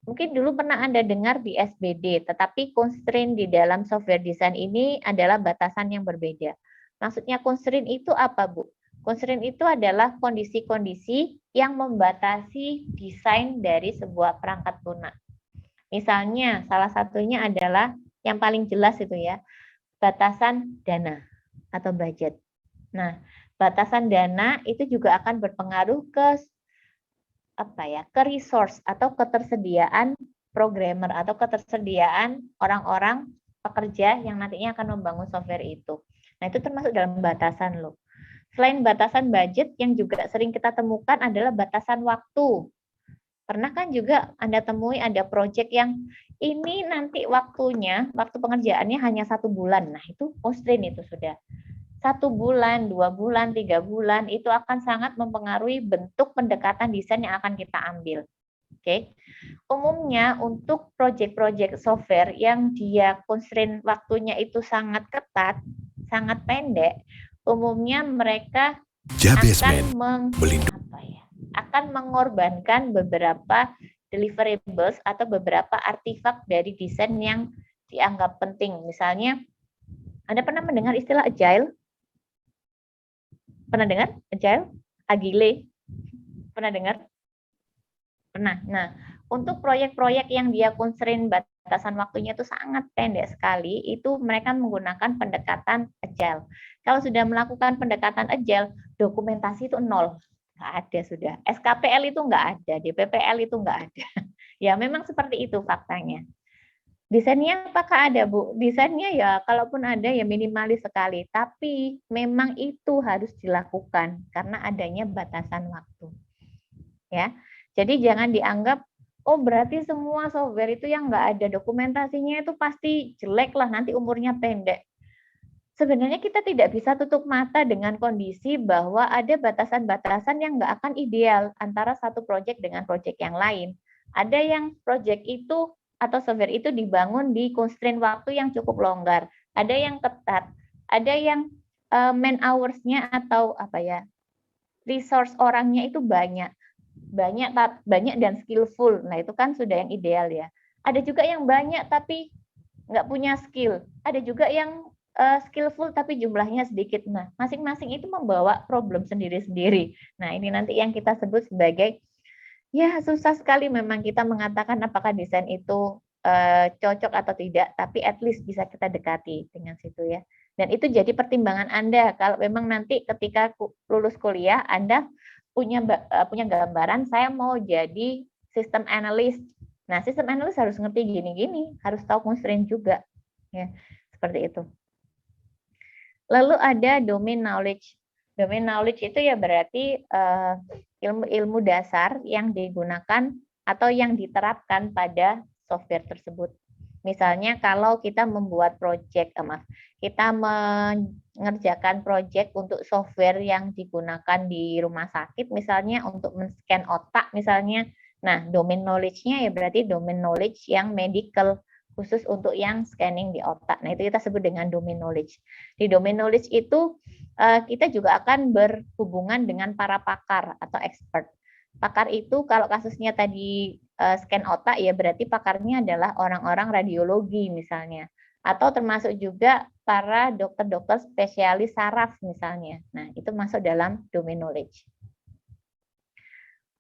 Mungkin dulu pernah Anda dengar di SBD, tetapi constraint di dalam software design ini adalah batasan yang berbeda. Maksudnya constraint itu apa, Bu? Constraint itu adalah kondisi-kondisi yang membatasi desain dari sebuah perangkat lunak. Misalnya, salah satunya adalah yang paling jelas itu ya, batasan dana atau budget. Nah, batasan dana itu juga akan berpengaruh ke ke resource atau ketersediaan programmer atau ketersediaan orang-orang pekerja yang nantinya akan membangun software itu. Nah, itu termasuk dalam batasan loh. Selain batasan budget, yang juga sering kita temukan adalah batasan waktu. Pernah kan juga Anda temui ada proyek yang ini nanti waktunya, waktu pengerjaannya hanya 1 bulan. Nah, itu constraint itu sudah. 1 bulan, 2 bulan, 3 bulan, itu akan sangat mempengaruhi bentuk pendekatan desain yang akan kita ambil. Oke. Umumnya untuk proyek-proyek software yang dia constraint waktunya itu sangat ketat, sangat pendek, umumnya mereka akan mengorbankan beberapa deliverables atau beberapa artifak dari desain yang dianggap penting. Misalnya, Anda pernah mendengar istilah agile? Pernah dengar agile? Agile? Pernah dengar? Pernah. Nah, untuk proyek-proyek yang dia constraint batasan waktunya itu sangat pendek sekali, itu mereka menggunakan pendekatan agile. Kalau sudah melakukan pendekatan agile, dokumentasi itu nol. Nggak ada sudah. SKPL itu nggak ada, DPPL itu nggak ada. Ya, memang seperti itu faktanya. Desainnya apakah ada, Bu? Desainnya ya, kalaupun ada ya minimalis sekali. Tapi memang itu harus dilakukan karena adanya batasan waktu. Ya, jadi jangan dianggap, oh berarti semua software itu yang nggak ada dokumentasinya itu pasti jelek lah, nanti umurnya pendek. Sebenarnya kita tidak bisa tutup mata dengan kondisi bahwa ada batasan-batasan yang nggak akan ideal antara satu proyek dengan proyek yang lain. Ada yang proyek itu atau software itu dibangun di constraint waktu yang cukup longgar, ada yang ketat, ada yang man hours-nya atau resource orangnya itu banyak dan skillful. Nah, itu kan sudah yang ideal ya. Ada juga yang banyak tapi nggak punya skill. Ada juga yang skillful tapi jumlahnya sedikit. Nah, masing-masing itu membawa problem sendiri-sendiri. Nah, ini nanti yang kita sebut sebagai Ya, susah sekali memang kita mengatakan apakah desain itu cocok atau tidak, tapi at least bisa kita dekati dengan situ ya. Dan itu jadi pertimbangan Anda kalau memang nanti ketika lulus kuliah Anda punya punya gambaran saya mau jadi sistem analis. Nah, sistem analis harus ngerti gini-gini, harus tahu constraint juga. Ya, seperti itu. Lalu ada domain knowledge. Domain knowledge itu ya berarti ilmu-ilmu dasar yang digunakan atau yang diterapkan pada software tersebut. Misalnya kalau kita membuat project, kita mengerjakan project untuk software yang digunakan di rumah sakit, misalnya untuk men-scan otak misalnya. Nah, domain knowledge-nya ya berarti domain knowledge yang medical, khusus untuk yang scanning di otak. Nah, itu kita sebut dengan domain knowledge. Di domain knowledge itu kita juga akan berhubungan dengan para pakar atau expert. Pakar itu kalau kasusnya tadi scan otak ya berarti pakarnya adalah orang-orang radiologi misalnya. Atau termasuk juga para dokter-dokter spesialis saraf misalnya. Nah, itu masuk dalam domain knowledge.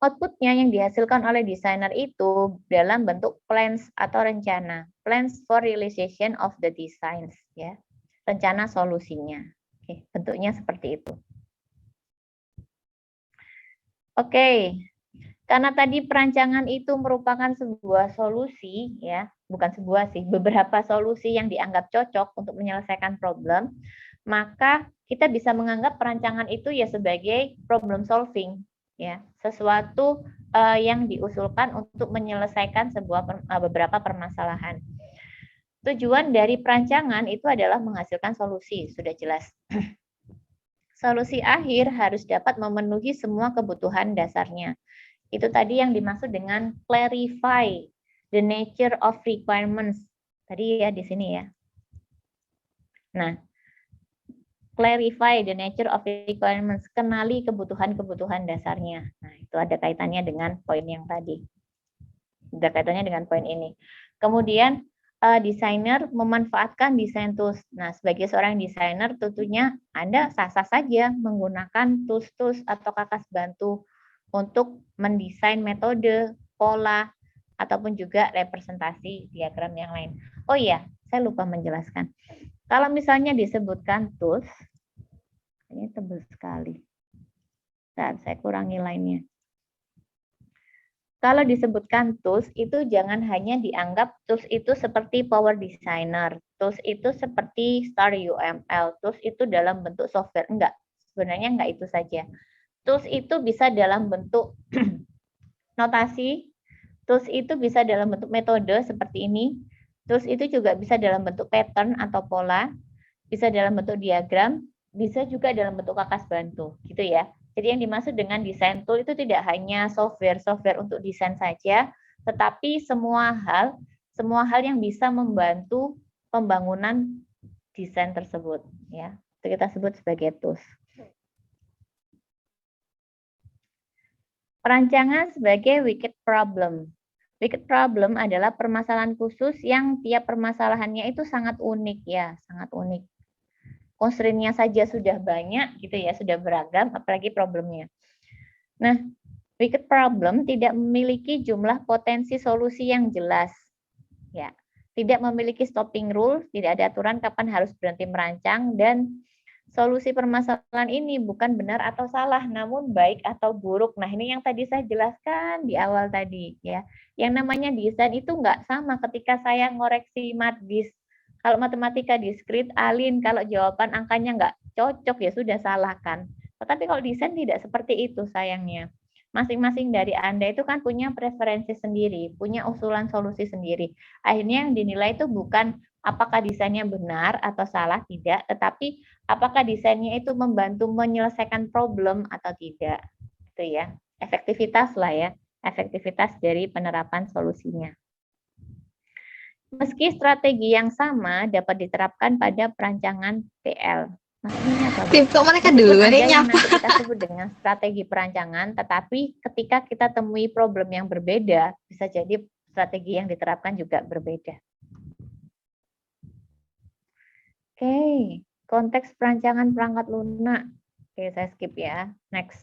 Outputnya yang dihasilkan oleh desainer itu dalam bentuk plans atau rencana. Plans for realization of the designs. Ya. Rencana solusinya. Oke, bentuknya seperti itu. Oke, karena tadi perancangan itu merupakan sebuah solusi, ya, bukan sebuah sih, beberapa solusi yang dianggap cocok untuk menyelesaikan problem, maka kita bisa menganggap perancangan itu ya sebagai problem solving, ya, sesuatu yang diusulkan untuk menyelesaikan beberapa permasalahan. Tujuan dari perancangan itu adalah menghasilkan solusi, sudah jelas. Solusi akhir harus dapat memenuhi semua kebutuhan dasarnya. Itu tadi yang dimaksud dengan clarify the nature of requirements. Tadi ya di sini ya. Nah, clarify the nature of requirements, kenali kebutuhan-kebutuhan dasarnya. Nah, itu ada kaitannya dengan poin yang tadi. Ada kaitannya dengan poin ini. Kemudian desainer memanfaatkan desain tools. Nah, sebagai seorang desainer tentunya Anda sah-sah saja menggunakan tools-tools atau kakas bantu untuk mendesain metode, pola, ataupun juga representasi diagram yang lain. Oh iya, saya lupa menjelaskan. Kalau misalnya disebutkan tools, ini tebal sekali. Dan saya kurangi lainnya. Kalau disebutkan tools, itu jangan hanya dianggap tools itu seperti Power Designer, tools itu seperti Star UML, tools itu dalam bentuk software. Enggak, sebenarnya enggak itu saja. Tools itu bisa dalam bentuk notasi, tools itu bisa dalam bentuk metode seperti ini, tools itu juga bisa dalam bentuk pattern atau pola, bisa dalam bentuk diagram, bisa juga dalam bentuk kakas bantu, gitu ya. Jadi yang dimaksud dengan desain tool itu tidak hanya software untuk desain saja, tetapi semua hal yang bisa membantu pembangunan desain tersebut, ya. Itu kita sebut sebagai tools. Perancangan sebagai wicked problem. Wicked problem adalah permasalahan khusus yang tiap permasalahannya itu sangat unik ya, sangat unik. Constraint-nya saja sudah banyak gitu ya, sudah beragam, apalagi problemnya. Nah, wicked problem tidak memiliki jumlah potensi solusi yang jelas. Ya, tidak memiliki stopping rule, tidak ada aturan kapan harus berhenti merancang, dan solusi permasalahan ini bukan benar atau salah, namun baik atau buruk. Nah, ini yang tadi saya jelaskan di awal tadi ya. Yang namanya desain itu nggak sama ketika saya ngoreksi matdis. Kalau matematika diskrit, alin, kalau jawaban angkanya nggak cocok ya sudah salah kan. Tetapi kalau desain tidak seperti itu sayangnya. Masing-masing dari Anda itu kan punya preferensi sendiri, punya usulan solusi sendiri. Akhirnya yang dinilai itu bukan apakah desainnya benar atau salah, tidak, tetapi apakah desainnya itu membantu menyelesaikan problem atau tidak. Itu ya, efektivitas lah ya, efektivitas dari penerapan solusinya. Meski strategi yang sama dapat diterapkan pada perancangan PL. Maksudnya apa? Kok mereka duluan yang nyapa? nanti kita sebut dengan strategi perancangan, tetapi ketika kita temui problem yang berbeda, bisa jadi strategi yang diterapkan juga berbeda. Oke, konteks perancangan perangkat lunak. Oke, saya skip ya. Next.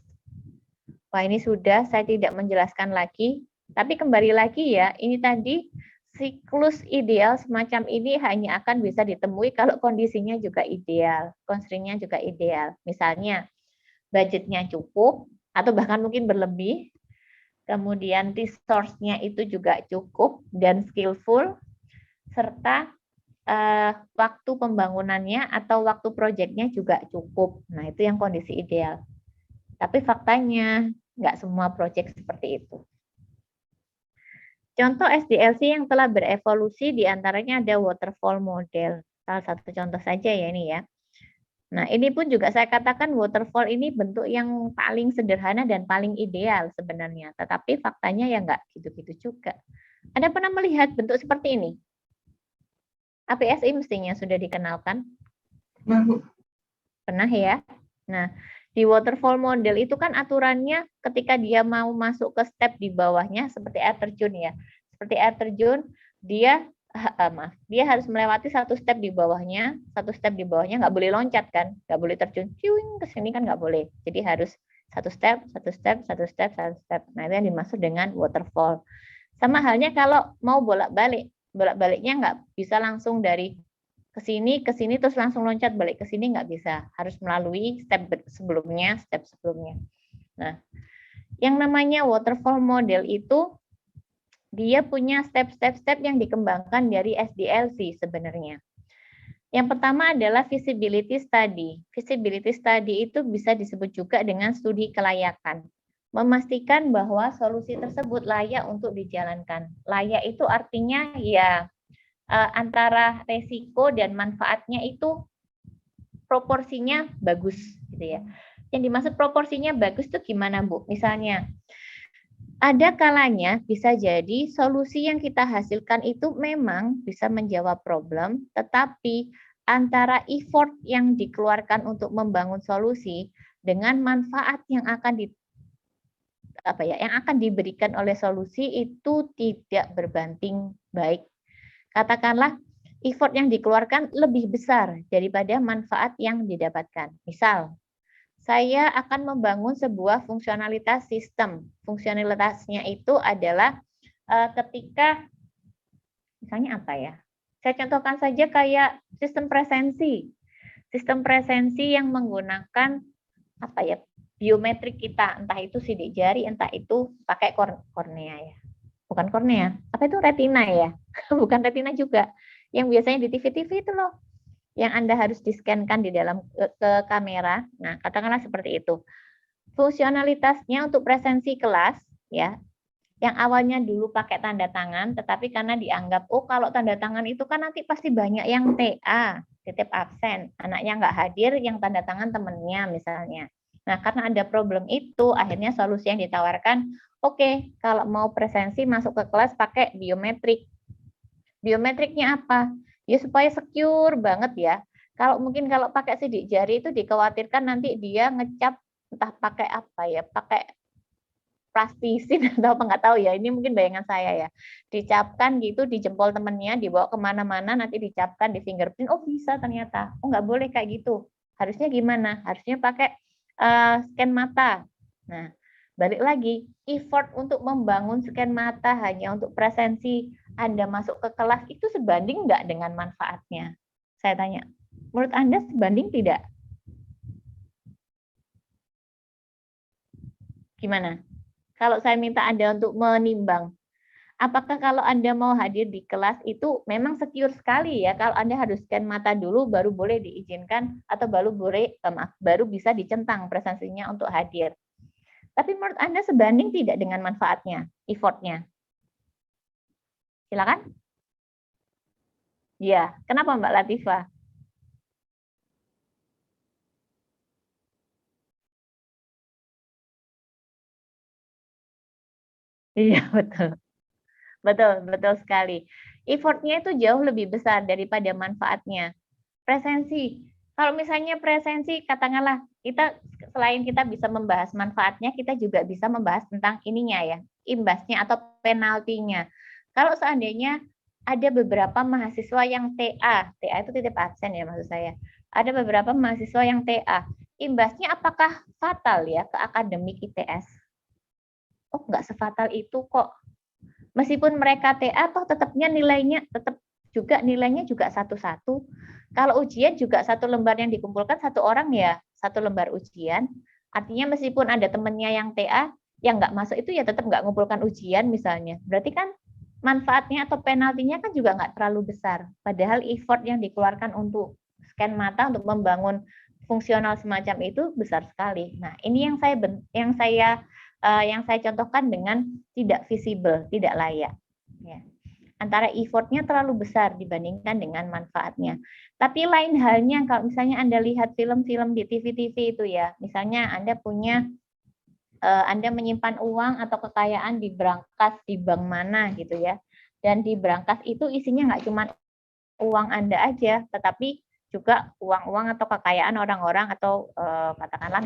Wah, ini sudah, saya tidak menjelaskan lagi. Tapi kembali lagi ya, ini tadi siklus ideal semacam ini hanya akan bisa ditemui kalau kondisinya juga ideal, constraint-nya juga ideal. Misalnya, budgetnya cukup, atau bahkan mungkin berlebih, kemudian resource-nya itu juga cukup dan skillful, serta waktu pembangunannya atau waktu proyeknya juga cukup. Nah, itu yang kondisi ideal. Tapi faktanya, nggak semua proyek seperti itu. Contoh SDLC yang telah berevolusi diantaranya ada waterfall model. Salah satu contoh saja ya ini ya. Nah ini pun juga saya katakan waterfall ini bentuk yang paling sederhana dan paling ideal sebenarnya. Tetapi faktanya ya nggak gitu-gitu juga. Anda pernah melihat bentuk seperti ini? APSI mestinya sudah dikenalkan. Pernah ya? Nah, di waterfall model itu kan aturannya ketika dia mau masuk ke step di bawahnya seperti air terjun ya. Seperti air terjun, dia harus melewati satu step di bawahnya nggak boleh loncat kan, nggak boleh terjun ciwing ke sini kan nggak boleh. Jadi harus satu step. Nah, itu yang dimaksud dengan waterfall. Sama halnya kalau mau bolak-baliknya nggak bisa langsung dari ke sini terus langsung loncat balik ke sini nggak bisa, harus melalui step sebelumnya. Nah, yang namanya waterfall model itu dia punya step yang dikembangkan dari SDLC sebenarnya. Yang pertama adalah feasibility study. Feasibility study itu bisa disebut juga dengan studi kelayakan. Memastikan bahwa solusi tersebut layak untuk dijalankan. Layak itu artinya ya antara resiko dan manfaatnya itu proporsinya bagus gitu ya. Yang dimaksud proporsinya bagus itu gimana, Bu? Misalnya ada kalanya bisa jadi solusi yang kita hasilkan itu memang bisa menjawab problem, tetapi antara effort yang dikeluarkan untuk membangun solusi dengan manfaat yang akan diberikan oleh solusi itu tidak berbanding baik. Katakanlah effort yang dikeluarkan lebih besar daripada manfaat yang didapatkan. Misal, saya akan membangun sebuah fungsionalitas sistem. Fungsionalitasnya itu adalah ketika, misalnya apa ya? Saya contohkan saja kayak sistem presensi. Sistem presensi yang menggunakan apa ya? Biometrik kita, entah itu sidik jari, entah itu pakai kornea ya. Bukan kornea, apa itu retina ya? Bukan retina juga. Yang biasanya di TV-TV itu loh, yang Anda harus di-scan-kan di dalam ke kamera. Nah, katakanlah seperti itu. Fungsionalitasnya untuk presensi kelas ya, yang awalnya dulu pakai tanda tangan, tetapi karena dianggap kalau tanda tangan itu kan nanti pasti banyak yang TA, titip absen, anaknya nggak hadir, yang tanda tangan temennya misalnya. Nah, karena ada problem itu, akhirnya solusi yang ditawarkan, oke, kalau mau presensi masuk ke kelas pakai biometrik. Biometriknya apa? Ya supaya secure banget ya. Kalau pakai sidik jari itu dikhawatirkan nanti dia ngecap entah pakai apa ya, pakai plastisin atau apa nggak tahu ya. Ini mungkin bayangan saya ya. Dicapkan gitu di jempol temennya, dibawa kemana-mana nanti dicapkan di fingerprint. Oh bisa ternyata. Oh nggak boleh kayak gitu. Harusnya gimana? Harusnya pakai scan mata. Nah, balik lagi, effort untuk membangun scan mata hanya untuk presensi Anda masuk ke kelas itu sebanding nggak dengan manfaatnya? Saya tanya, menurut Anda sebanding tidak? Gimana? Kalau saya minta Anda untuk menimbang, apakah kalau Anda mau hadir di kelas itu memang secure sekali ya, kalau Anda harus scan mata dulu baru boleh diizinkan atau baru bisa dicentang presensinya untuk hadir. Tapi menurut Anda sebanding tidak dengan manfaatnya, effortnya? Silakan. Ya, kenapa Mbak Latifah? Iya, betul. Betul sekali. Effortnya itu jauh lebih besar daripada manfaatnya. Presensi. Kalau misalnya presensi, katakanlah kita selain kita bisa membahas manfaatnya, kita juga bisa membahas tentang ininya ya, imbasnya atau penaltinya. Kalau seandainya ada beberapa mahasiswa yang TA itu titip absen ya maksud saya. Ada beberapa mahasiswa yang TA, imbasnya apakah fatal ya ke akademik ITS? oh nggak sefatal itu kok. Meskipun mereka TA, toh nilainya juga satu-satu. Kalau ujian juga satu lembar yang dikumpulkan satu orang ya satu lembar ujian. Artinya meskipun ada temennya yang TA, yang nggak masuk itu ya tetap nggak ngumpulkan ujian misalnya. Berarti kan manfaatnya atau penaltinya kan juga nggak terlalu besar. Padahal effort yang dikeluarkan untuk scan mata untuk membangun fungsional semacam itu besar sekali. Nah, ini yang saya contohkan dengan tidak visible, tidak layak. Ya. Antara effortnya terlalu besar dibandingkan dengan manfaatnya. Tapi lain halnya kalau misalnya Anda lihat film-film di TV-TV itu ya, misalnya Anda menyimpan uang atau kekayaan di brankas di bank mana gitu ya, dan di brankas itu isinya nggak cuma uang Anda aja, tetapi juga uang-uang atau kekayaan orang-orang atau katakanlah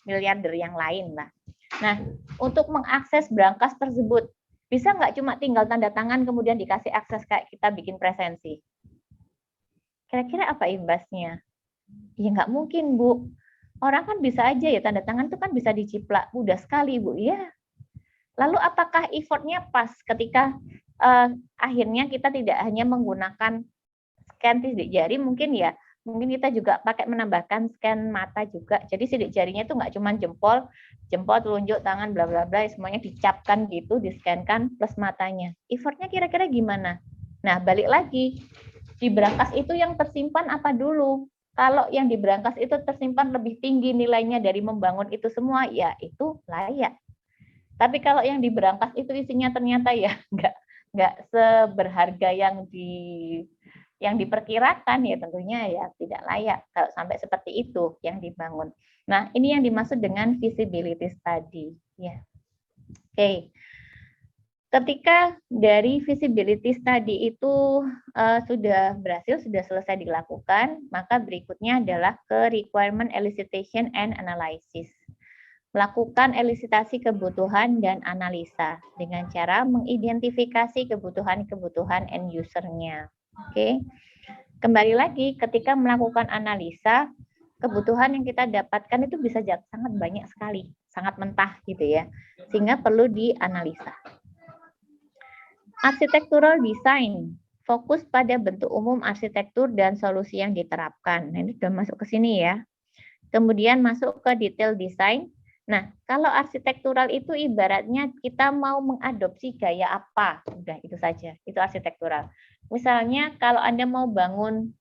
miliarder yang lain lah. Nah, untuk mengakses brankas tersebut, bisa nggak cuma tinggal tanda tangan kemudian dikasih akses kayak kita bikin presensi? Kira-kira apa imbasnya? Ya nggak mungkin, Bu. Orang kan bisa aja ya, tanda tangan itu kan bisa diciplak. Mudah sekali, Bu. Ya. Lalu apakah effortnya pas ketika akhirnya kita tidak hanya menggunakan scan sidik jari, mungkin kita juga pakai menambahkan scan mata juga. Jadi sidik jarinya itu nggak cuma jempol, telunjuk, tangan, bla bla bla, semuanya dicapkan gitu, di-scan-kan plus matanya. Effortnya kira-kira gimana? Nah, balik lagi. Di brankas itu yang tersimpan apa dulu? Kalau yang di brankas itu tersimpan lebih tinggi nilainya dari membangun itu semua, ya itu layak. Tapi kalau yang di brankas itu isinya ternyata ya nggak seberharga yang diperkirakan, ya tentunya ya tidak layak kalau sampai seperti itu yang dibangun. Nah, ini yang dimaksud dengan visibility study. Ya. Oke. Ketika dari visibility study itu sudah selesai dilakukan, maka berikutnya adalah ke requirement elicitation and analysis. Melakukan elisitasi kebutuhan dan analisa dengan cara mengidentifikasi kebutuhan end user-nya. Oke. Kembali lagi, ketika melakukan analisa, kebutuhan yang kita dapatkan itu bisa sangat banyak sekali, sangat mentah gitu ya, sehingga perlu dianalisa. Architectural design, fokus pada bentuk umum arsitektur dan solusi yang diterapkan. Nah, ini sudah masuk ke sini ya. Kemudian masuk ke detail design. Nah, kalau arsitektural itu ibaratnya kita mau mengadopsi gaya apa, udah itu saja, itu arsitektural. Misalnya kalau Anda mau bangun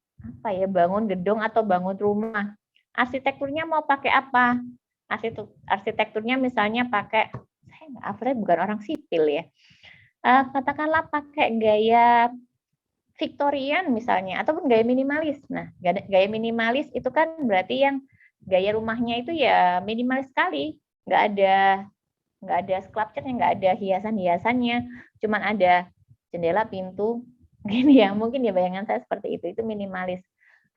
gedung atau bangun rumah, arsitekturnya mau pakai apa? Arsitekturnya misalnya pakai, saya bukan orang sipil ya, katakanlah pakai gaya Victorian misalnya, ataupun gaya minimalis. Nah, gaya minimalis itu kan berarti yang gaya rumahnya itu ya minimalis sekali, nggak ada sculpture, nggak ada hiasan-hiasannya, cuman ada jendela, pintu, gini ya, mungkin ya bayangan saya seperti itu minimalis.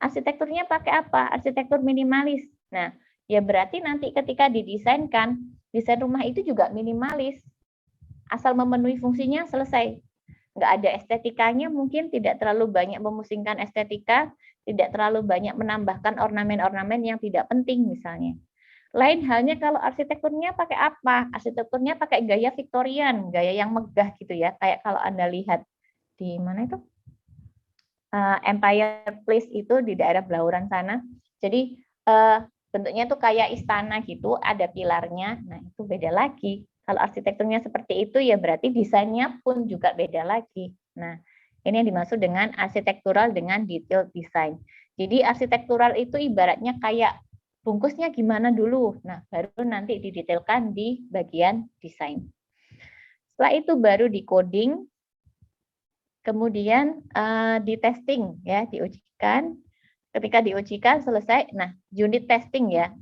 Arsitekturnya pakai apa? Arsitektur minimalis. Nah, ya berarti nanti ketika didesainkan, desain rumah itu juga minimalis, asal memenuhi fungsinya selesai. Nggak ada estetikanya, mungkin tidak terlalu banyak memusingkan estetika, tidak terlalu banyak menambahkan ornamen-ornamen yang tidak penting misalnya. Lain halnya kalau arsitekturnya pakai apa? Arsitekturnya pakai gaya Victorian, gaya yang megah gitu ya. Kayak kalau Anda lihat di mana itu? Empire Place itu di daerah Blauran sana. Jadi bentuknya tuh kayak istana gitu, ada pilarnya. Nah, itu beda lagi. Kalau arsitekturnya seperti itu ya berarti desainnya pun juga beda lagi. Nah, ini yang dimaksud dengan arsitektural dengan detail design. Jadi arsitektural itu ibaratnya kayak bungkusnya gimana dulu. Nah, baru nanti didetailkan di bagian desain. Setelah itu baru di coding, kemudian di testing ya, diujikan. Ketika diujikan selesai, nah unit testing ya.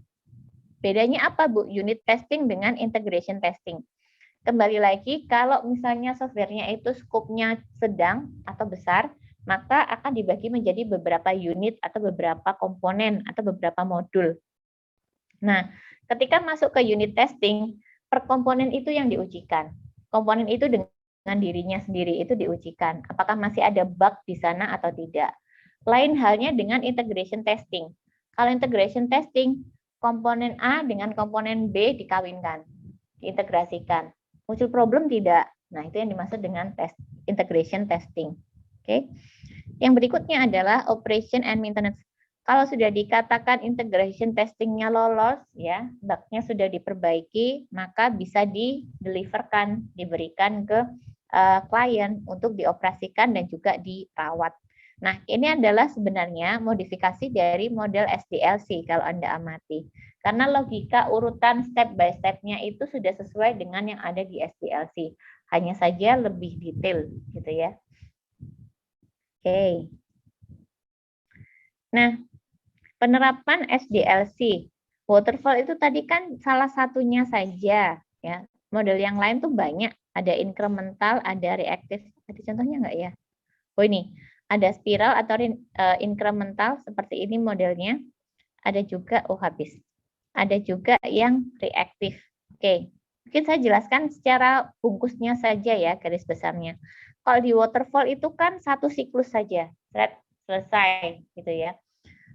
Bedanya apa, Bu? Unit testing dengan integration testing. Kembali lagi, kalau misalnya softwarenya itu skopnya sedang atau besar, maka akan dibagi menjadi beberapa unit atau beberapa komponen atau beberapa modul. Nah, ketika masuk ke unit testing, per komponen itu yang diujikan. Komponen itu dengan dirinya sendiri itu diujikan. Apakah masih ada bug di sana atau tidak. Lain halnya dengan integration testing. Kalau integration testing, komponen A dengan komponen B dikawinkan, diintegrasikan. Muncul problem tidak? Nah, itu yang dimaksud dengan integration testing. Oke. Yang berikutnya adalah operation and maintenance. Kalau sudah dikatakan integration testingnya lolos, ya, bugnya sudah diperbaiki, maka bisa dideliverkan, diberikan ke klien untuk dioperasikan dan juga dirawat. Nah, ini adalah sebenarnya modifikasi dari model SDLC kalau Anda amati. Karena logika urutan step by step-nya itu sudah sesuai dengan yang ada di SDLC. Hanya saja lebih detail, gitu ya. Oke. Nah, penerapan SDLC, waterfall itu tadi kan salah satunya saja, ya. Model yang lain tuh banyak, ada incremental, ada reaktif. Ada contohnya nggak ya? Oh ini, ada spiral atau incremental seperti ini modelnya. Ada juga, oh habis. Ada juga yang reaktif. Oke, mungkin saya jelaskan secara bungkusnya saja ya, garis besarnya. Kalau di waterfall itu kan satu siklus saja, selesai gitu ya.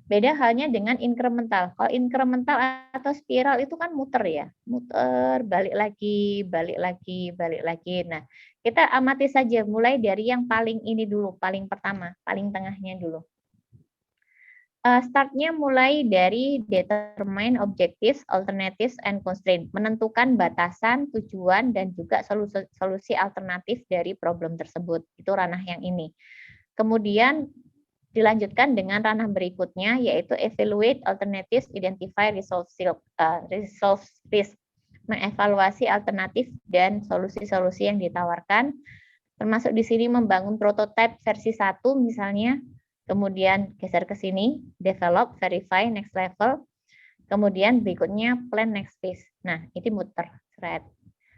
Beda halnya dengan incremental. Kalau incremental atau spiral itu kan muter ya, muter, balik lagi, balik lagi, balik lagi. Nah, kita amati saja mulai dari yang paling ini dulu, paling pertama, paling tengahnya dulu. Startnya mulai dari determine objectives, alternatives, and constraint. Menentukan batasan, tujuan, dan juga solusi alternatif dari problem tersebut. Itu ranah yang ini. Kemudian dilanjutkan dengan ranah berikutnya, yaitu evaluate alternatives, identify resolve risk, mengevaluasi alternatif dan solusi-solusi yang ditawarkan, termasuk di sini membangun prototipe versi 1 misalnya, kemudian geser ke sini, develop, verify, next level, kemudian berikutnya plan next phase. Nah, ini muter, thread.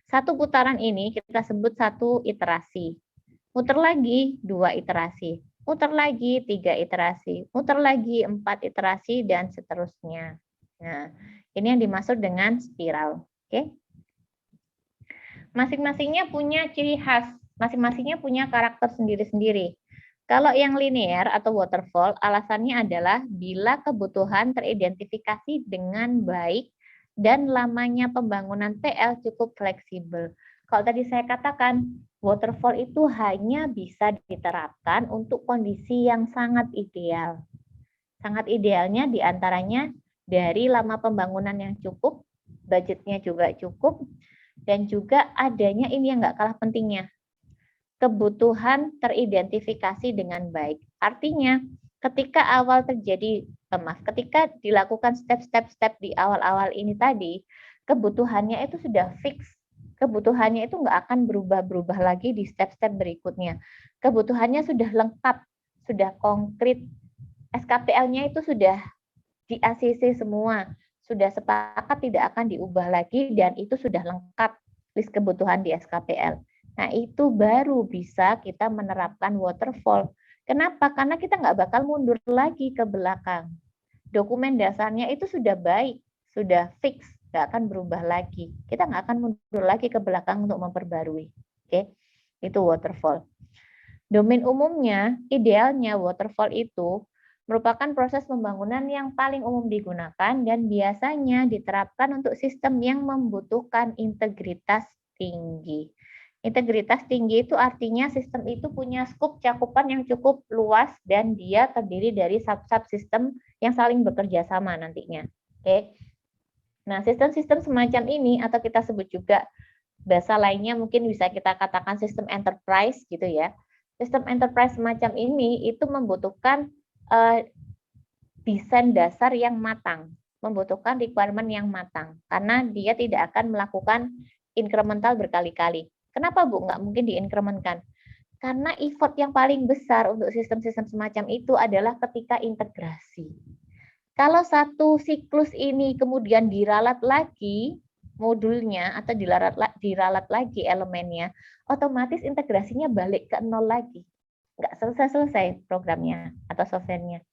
Satu putaran ini kita sebut satu iterasi. Muter lagi, 2 iterasi. Muter lagi 3 iterasi, muter lagi 4 iterasi, dan seterusnya. Nah, ini yang dimaksud dengan spiral. Oke? Masing-masingnya punya ciri khas, masing-masingnya punya karakter sendiri-sendiri. Kalau yang linear atau waterfall, alasannya adalah bila kebutuhan teridentifikasi dengan baik dan lamanya pembangunan PL cukup fleksibel. Kalau tadi saya katakan, waterfall itu hanya bisa diterapkan untuk kondisi yang sangat ideal. Sangat idealnya diantaranya dari lama pembangunan yang cukup, budgetnya juga cukup, dan juga adanya ini yang nggak kalah pentingnya, kebutuhan teridentifikasi dengan baik. Artinya, ketika ketika dilakukan step-step di awal-awal ini tadi, kebutuhannya itu sudah fix. Kebutuhannya itu nggak akan berubah-berubah lagi di step-step berikutnya. Kebutuhannya sudah lengkap, sudah konkret. SKPL-nya itu sudah di ACC semua, sudah sepakat tidak akan diubah lagi, dan itu sudah lengkap list kebutuhan di SKPL. Nah, itu baru bisa kita menerapkan waterfall. Kenapa? Karena kita nggak bakal mundur lagi ke belakang. Dokumen dasarnya itu sudah baik, sudah fix, nggak akan berubah lagi. Kita nggak akan mundur lagi ke belakang untuk memperbarui. Oke, itu waterfall. Domain umumnya, idealnya waterfall itu merupakan proses pembangunan yang paling umum digunakan dan biasanya diterapkan untuk sistem yang membutuhkan integritas tinggi. Integritas tinggi itu artinya sistem itu punya skup cakupan yang cukup luas dan dia terdiri dari sub-sub sistem yang saling bekerja sama nantinya. Oke. Nah, sistem-sistem semacam ini atau kita sebut juga bahasa lainnya mungkin bisa kita katakan sistem enterprise gitu ya. Sistem enterprise semacam ini itu membutuhkan desain dasar yang matang, membutuhkan requirement yang matang karena dia tidak akan melakukan incremental berkali-kali. Kenapa Bu nggak mungkin diinkrementkan? Karena effort yang paling besar untuk sistem-sistem semacam itu adalah ketika integrasi. Kalau satu siklus ini kemudian diralat lagi modulnya atau diralat lagi elemennya, otomatis integrasinya balik ke nol lagi. Nggak selesai-selesai programnya atau softwarenya.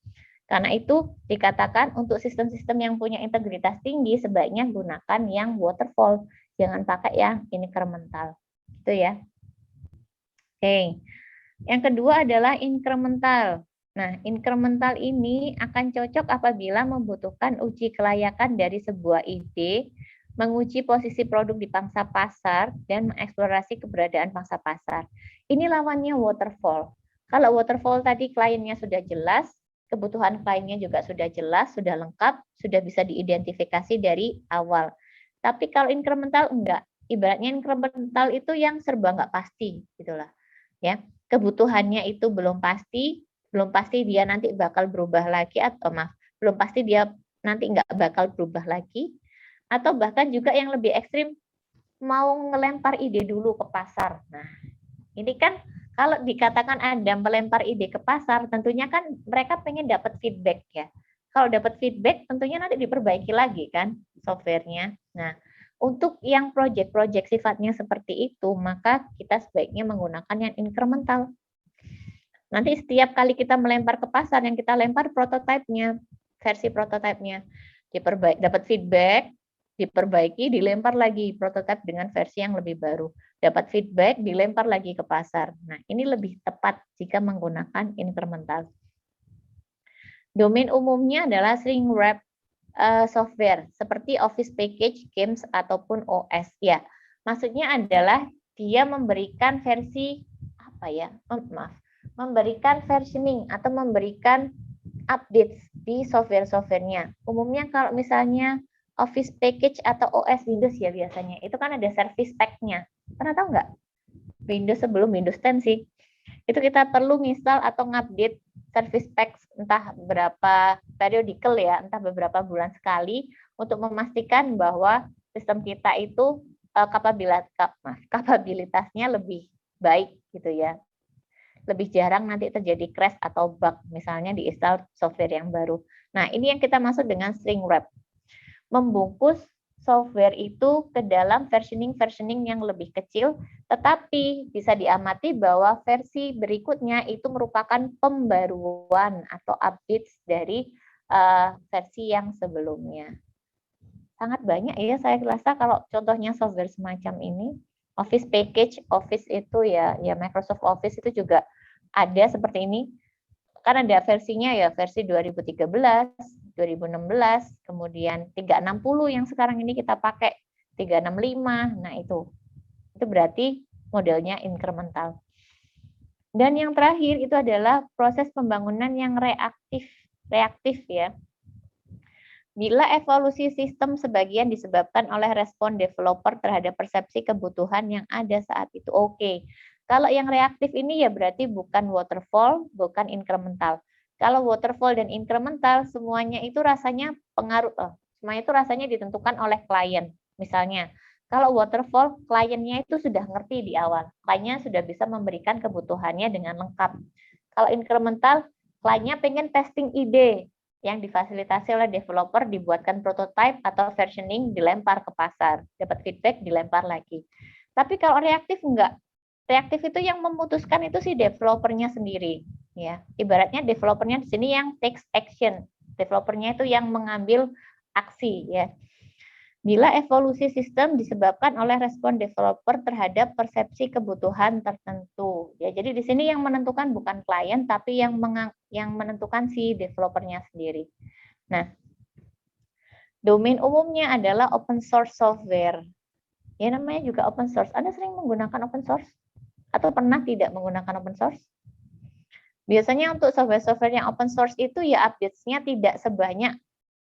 Karena itu dikatakan untuk sistem-sistem yang punya integritas tinggi sebaiknya gunakan yang waterfall, jangan pakai yang incremental. Gitu ya. Oke. Yang kedua adalah incremental. Nah, incremental ini akan cocok apabila membutuhkan uji kelayakan dari sebuah ide menguji posisi produk di pangsa pasar, dan mengeksplorasi keberadaan pangsa pasar. Ini lawannya waterfall. Kalau waterfall tadi kliennya sudah jelas, kebutuhan kliennya juga sudah jelas, sudah lengkap, sudah bisa diidentifikasi dari awal. Tapi kalau incremental enggak. Ibaratnya incremental itu yang serba enggak pasti, gitulah. Ya, kebutuhannya itu belum pasti dia nanti bakal berubah lagi atau belum pasti dia nanti enggak bakal berubah lagi, atau bahkan juga yang lebih ekstrim mau ngelempar ide dulu ke pasar. Nah, ini kan kalau dikatakan Anda melempar ide ke pasar, tentunya kan mereka pengen dapat feedback ya. Kalau dapat feedback, tentunya nanti diperbaiki lagi kan softwarenya. Nah, untuk yang project-project sifatnya seperti itu, maka kita sebaiknya menggunakan yang incremental. Nanti setiap kali kita melempar ke pasar, yang kita lempar prototipenya, versi prototipenya, dapat feedback, diperbaiki, dilempar lagi prototipe dengan versi yang lebih baru. Dapat feedback, dilempar lagi ke pasar. Nah, ini lebih tepat jika menggunakan incremental. Domain umumnya adalah shrink wrap software seperti Office Package, Games ataupun OS. Ya, maksudnya adalah dia memberikan versi memberikan versioning atau memberikan updates di software-softwarenya. Umumnya kalau misalnya Office Package atau OS Windows ya biasanya, itu kan ada service pack-nya. Pernah tahu nggak? Windows sebelum Windows 10 sih. Itu kita perlu install atau ngupdate service pack entah berapa periodical ya, entah beberapa bulan sekali untuk memastikan bahwa sistem kita itu kapabilitasnya lebih baik gitu ya. Lebih jarang nanti terjadi crash atau bug misalnya di install software yang baru. Nah, ini yang kita maksud dengan shrink wrap. Membungkus software itu ke dalam versioning yang lebih kecil, tetapi bisa diamati bahwa versi berikutnya itu merupakan pembaruan atau updates dari versi yang sebelumnya. Sangat banyak ya, saya rasa kalau contohnya software semacam ini. Office Package, Office itu ya Microsoft Office itu juga ada seperti ini. Kan ada versinya ya, versi 2013, 2016, kemudian 360 yang sekarang ini kita pakai, 365. Nah, itu berarti modelnya incremental. Dan yang terakhir itu adalah proses pembangunan yang reaktif ya. Bila evolusi sistem sebagian disebabkan oleh respon developer terhadap persepsi kebutuhan yang ada saat itu. Oke. Kalau yang reaktif ini ya berarti bukan waterfall, bukan incremental. Kalau waterfall dan incremental semuanya itu rasanya semuanya itu rasanya ditentukan oleh klien. Misalnya, kalau waterfall kliennya itu sudah ngerti di awal. Kliennya sudah bisa memberikan kebutuhannya dengan lengkap. Kalau incremental, kliennya pengen testing ide yang difasilitasi oleh developer, dibuatkan prototype atau versioning, dilempar ke pasar, dapat feedback, dilempar lagi. Tapi kalau reaktif enggak. Reaktif itu yang memutuskan itu si developernya sendiri, ya. Ibaratnya developernya di sini yang takes action. Developernya itu yang mengambil aksi, ya. Bila evolusi sistem disebabkan oleh respon developer terhadap persepsi kebutuhan tertentu. Ya, jadi di sini yang menentukan bukan klien, tapi yang menentukan si developernya sendiri. Nah, domain umumnya adalah open source software. Ya, namanya juga open source. Anda sering menggunakan open source? Atau pernah tidak menggunakan open source? Biasanya untuk software-software yang open source itu ya updates-nya tidak sebanyak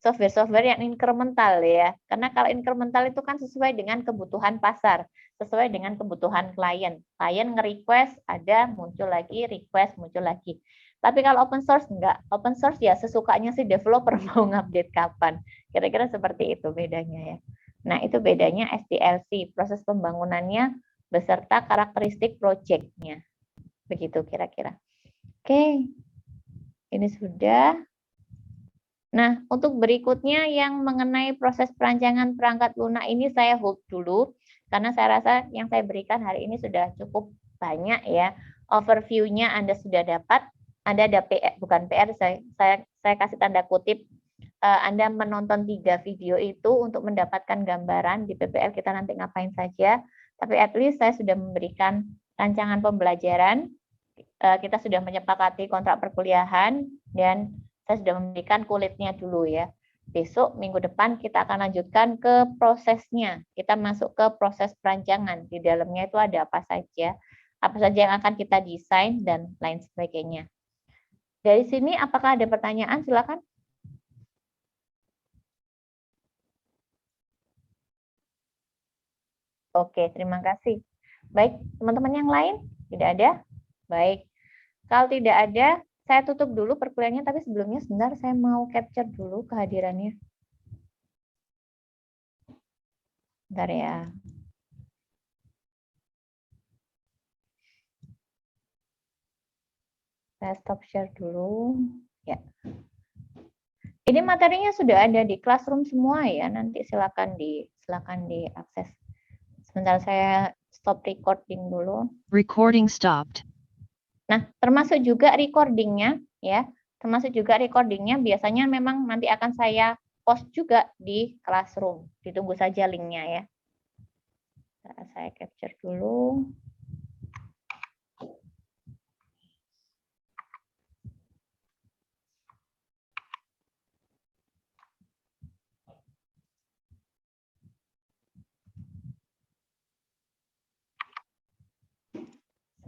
software-software yang incremental ya. Karena kalau incremental itu kan sesuai dengan kebutuhan pasar, sesuai dengan kebutuhan klien. Klien nge-request, ada, muncul lagi, request, muncul lagi. Tapi kalau open source enggak. Open source ya sesukanya si developer mau ngupdate kapan. Kira-kira seperti itu bedanya ya. Nah, itu bedanya SDLC, proses pembangunannya beserta karakteristik project-nya. Begitu kira-kira. Oke. Ini sudah. Nah, untuk berikutnya yang mengenai proses perancangan perangkat lunak ini saya hold dulu, karena saya rasa yang saya berikan hari ini sudah cukup banyak ya. Overview-nya Anda sudah dapat. Anda ada PR, bukan PR, saya kasih tanda kutip. Anda menonton 3 video itu untuk mendapatkan gambaran di PPL kita nanti ngapain saja. Tapi at least saya sudah memberikan rancangan pembelajaran. Kita sudah menyepakati kontrak perkuliahan dan saya sudah memberikan kulitnya dulu ya. besok minggu depan kita akan lanjutkan ke prosesnya. Kita masuk ke proses perancangan. Di dalamnya itu ada apa saja yang akan kita desain dan lain sebagainya. Dari sini apakah ada pertanyaan? Silakan. Oke, terima kasih. Baik, teman-teman yang lain? Tidak ada? Baik. Kalau tidak ada, saya tutup dulu perkuliahannya, tapi sebelumnya sebentar saya mau capture dulu kehadirannya. Bentar ya. Saya stop share dulu. Ya. Ini materinya sudah ada di Classroom semua ya. Nanti silakan diakses. Sebentar saya stop recording dulu. Recording stopped. Nah, termasuk juga recordingnya ya. Termasuk juga recordingnya biasanya memang nanti akan saya post juga di Classroom. Ditunggu saja linknya ya. Saya capture dulu.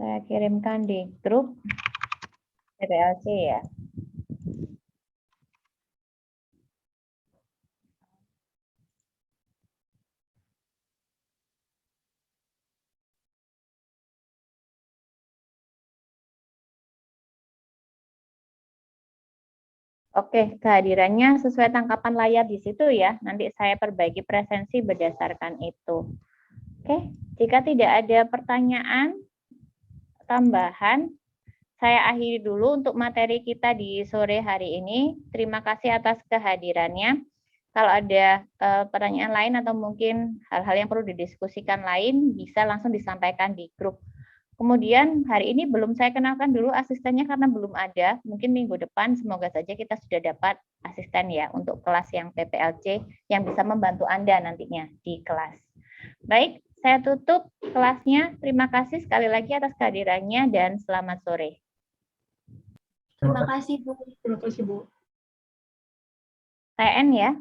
Saya kirimkan di grup PPLC ya. Oke, kehadirannya sesuai tangkapan layar di situ ya. Nanti saya perbaiki presensi berdasarkan itu. Oke, jika tidak ada pertanyaan tambahan, saya akhiri dulu untuk materi kita di sore hari ini. Terima kasih atas kehadirannya. Kalau ada pertanyaan lain atau mungkin hal-hal yang perlu didiskusikan lain, bisa langsung disampaikan di grup. Kemudian hari ini belum saya kenalkan dulu asistennya karena belum ada. Mungkin minggu depan semoga saja kita sudah dapat asisten ya untuk kelas yang PPLC yang bisa membantu Anda nantinya di kelas. Baik, saya tutup kelasnya. Terima kasih sekali lagi atas kehadirannya dan selamat sore. Terima kasih, Bu. Terima kasih, Bu. Saya N ya.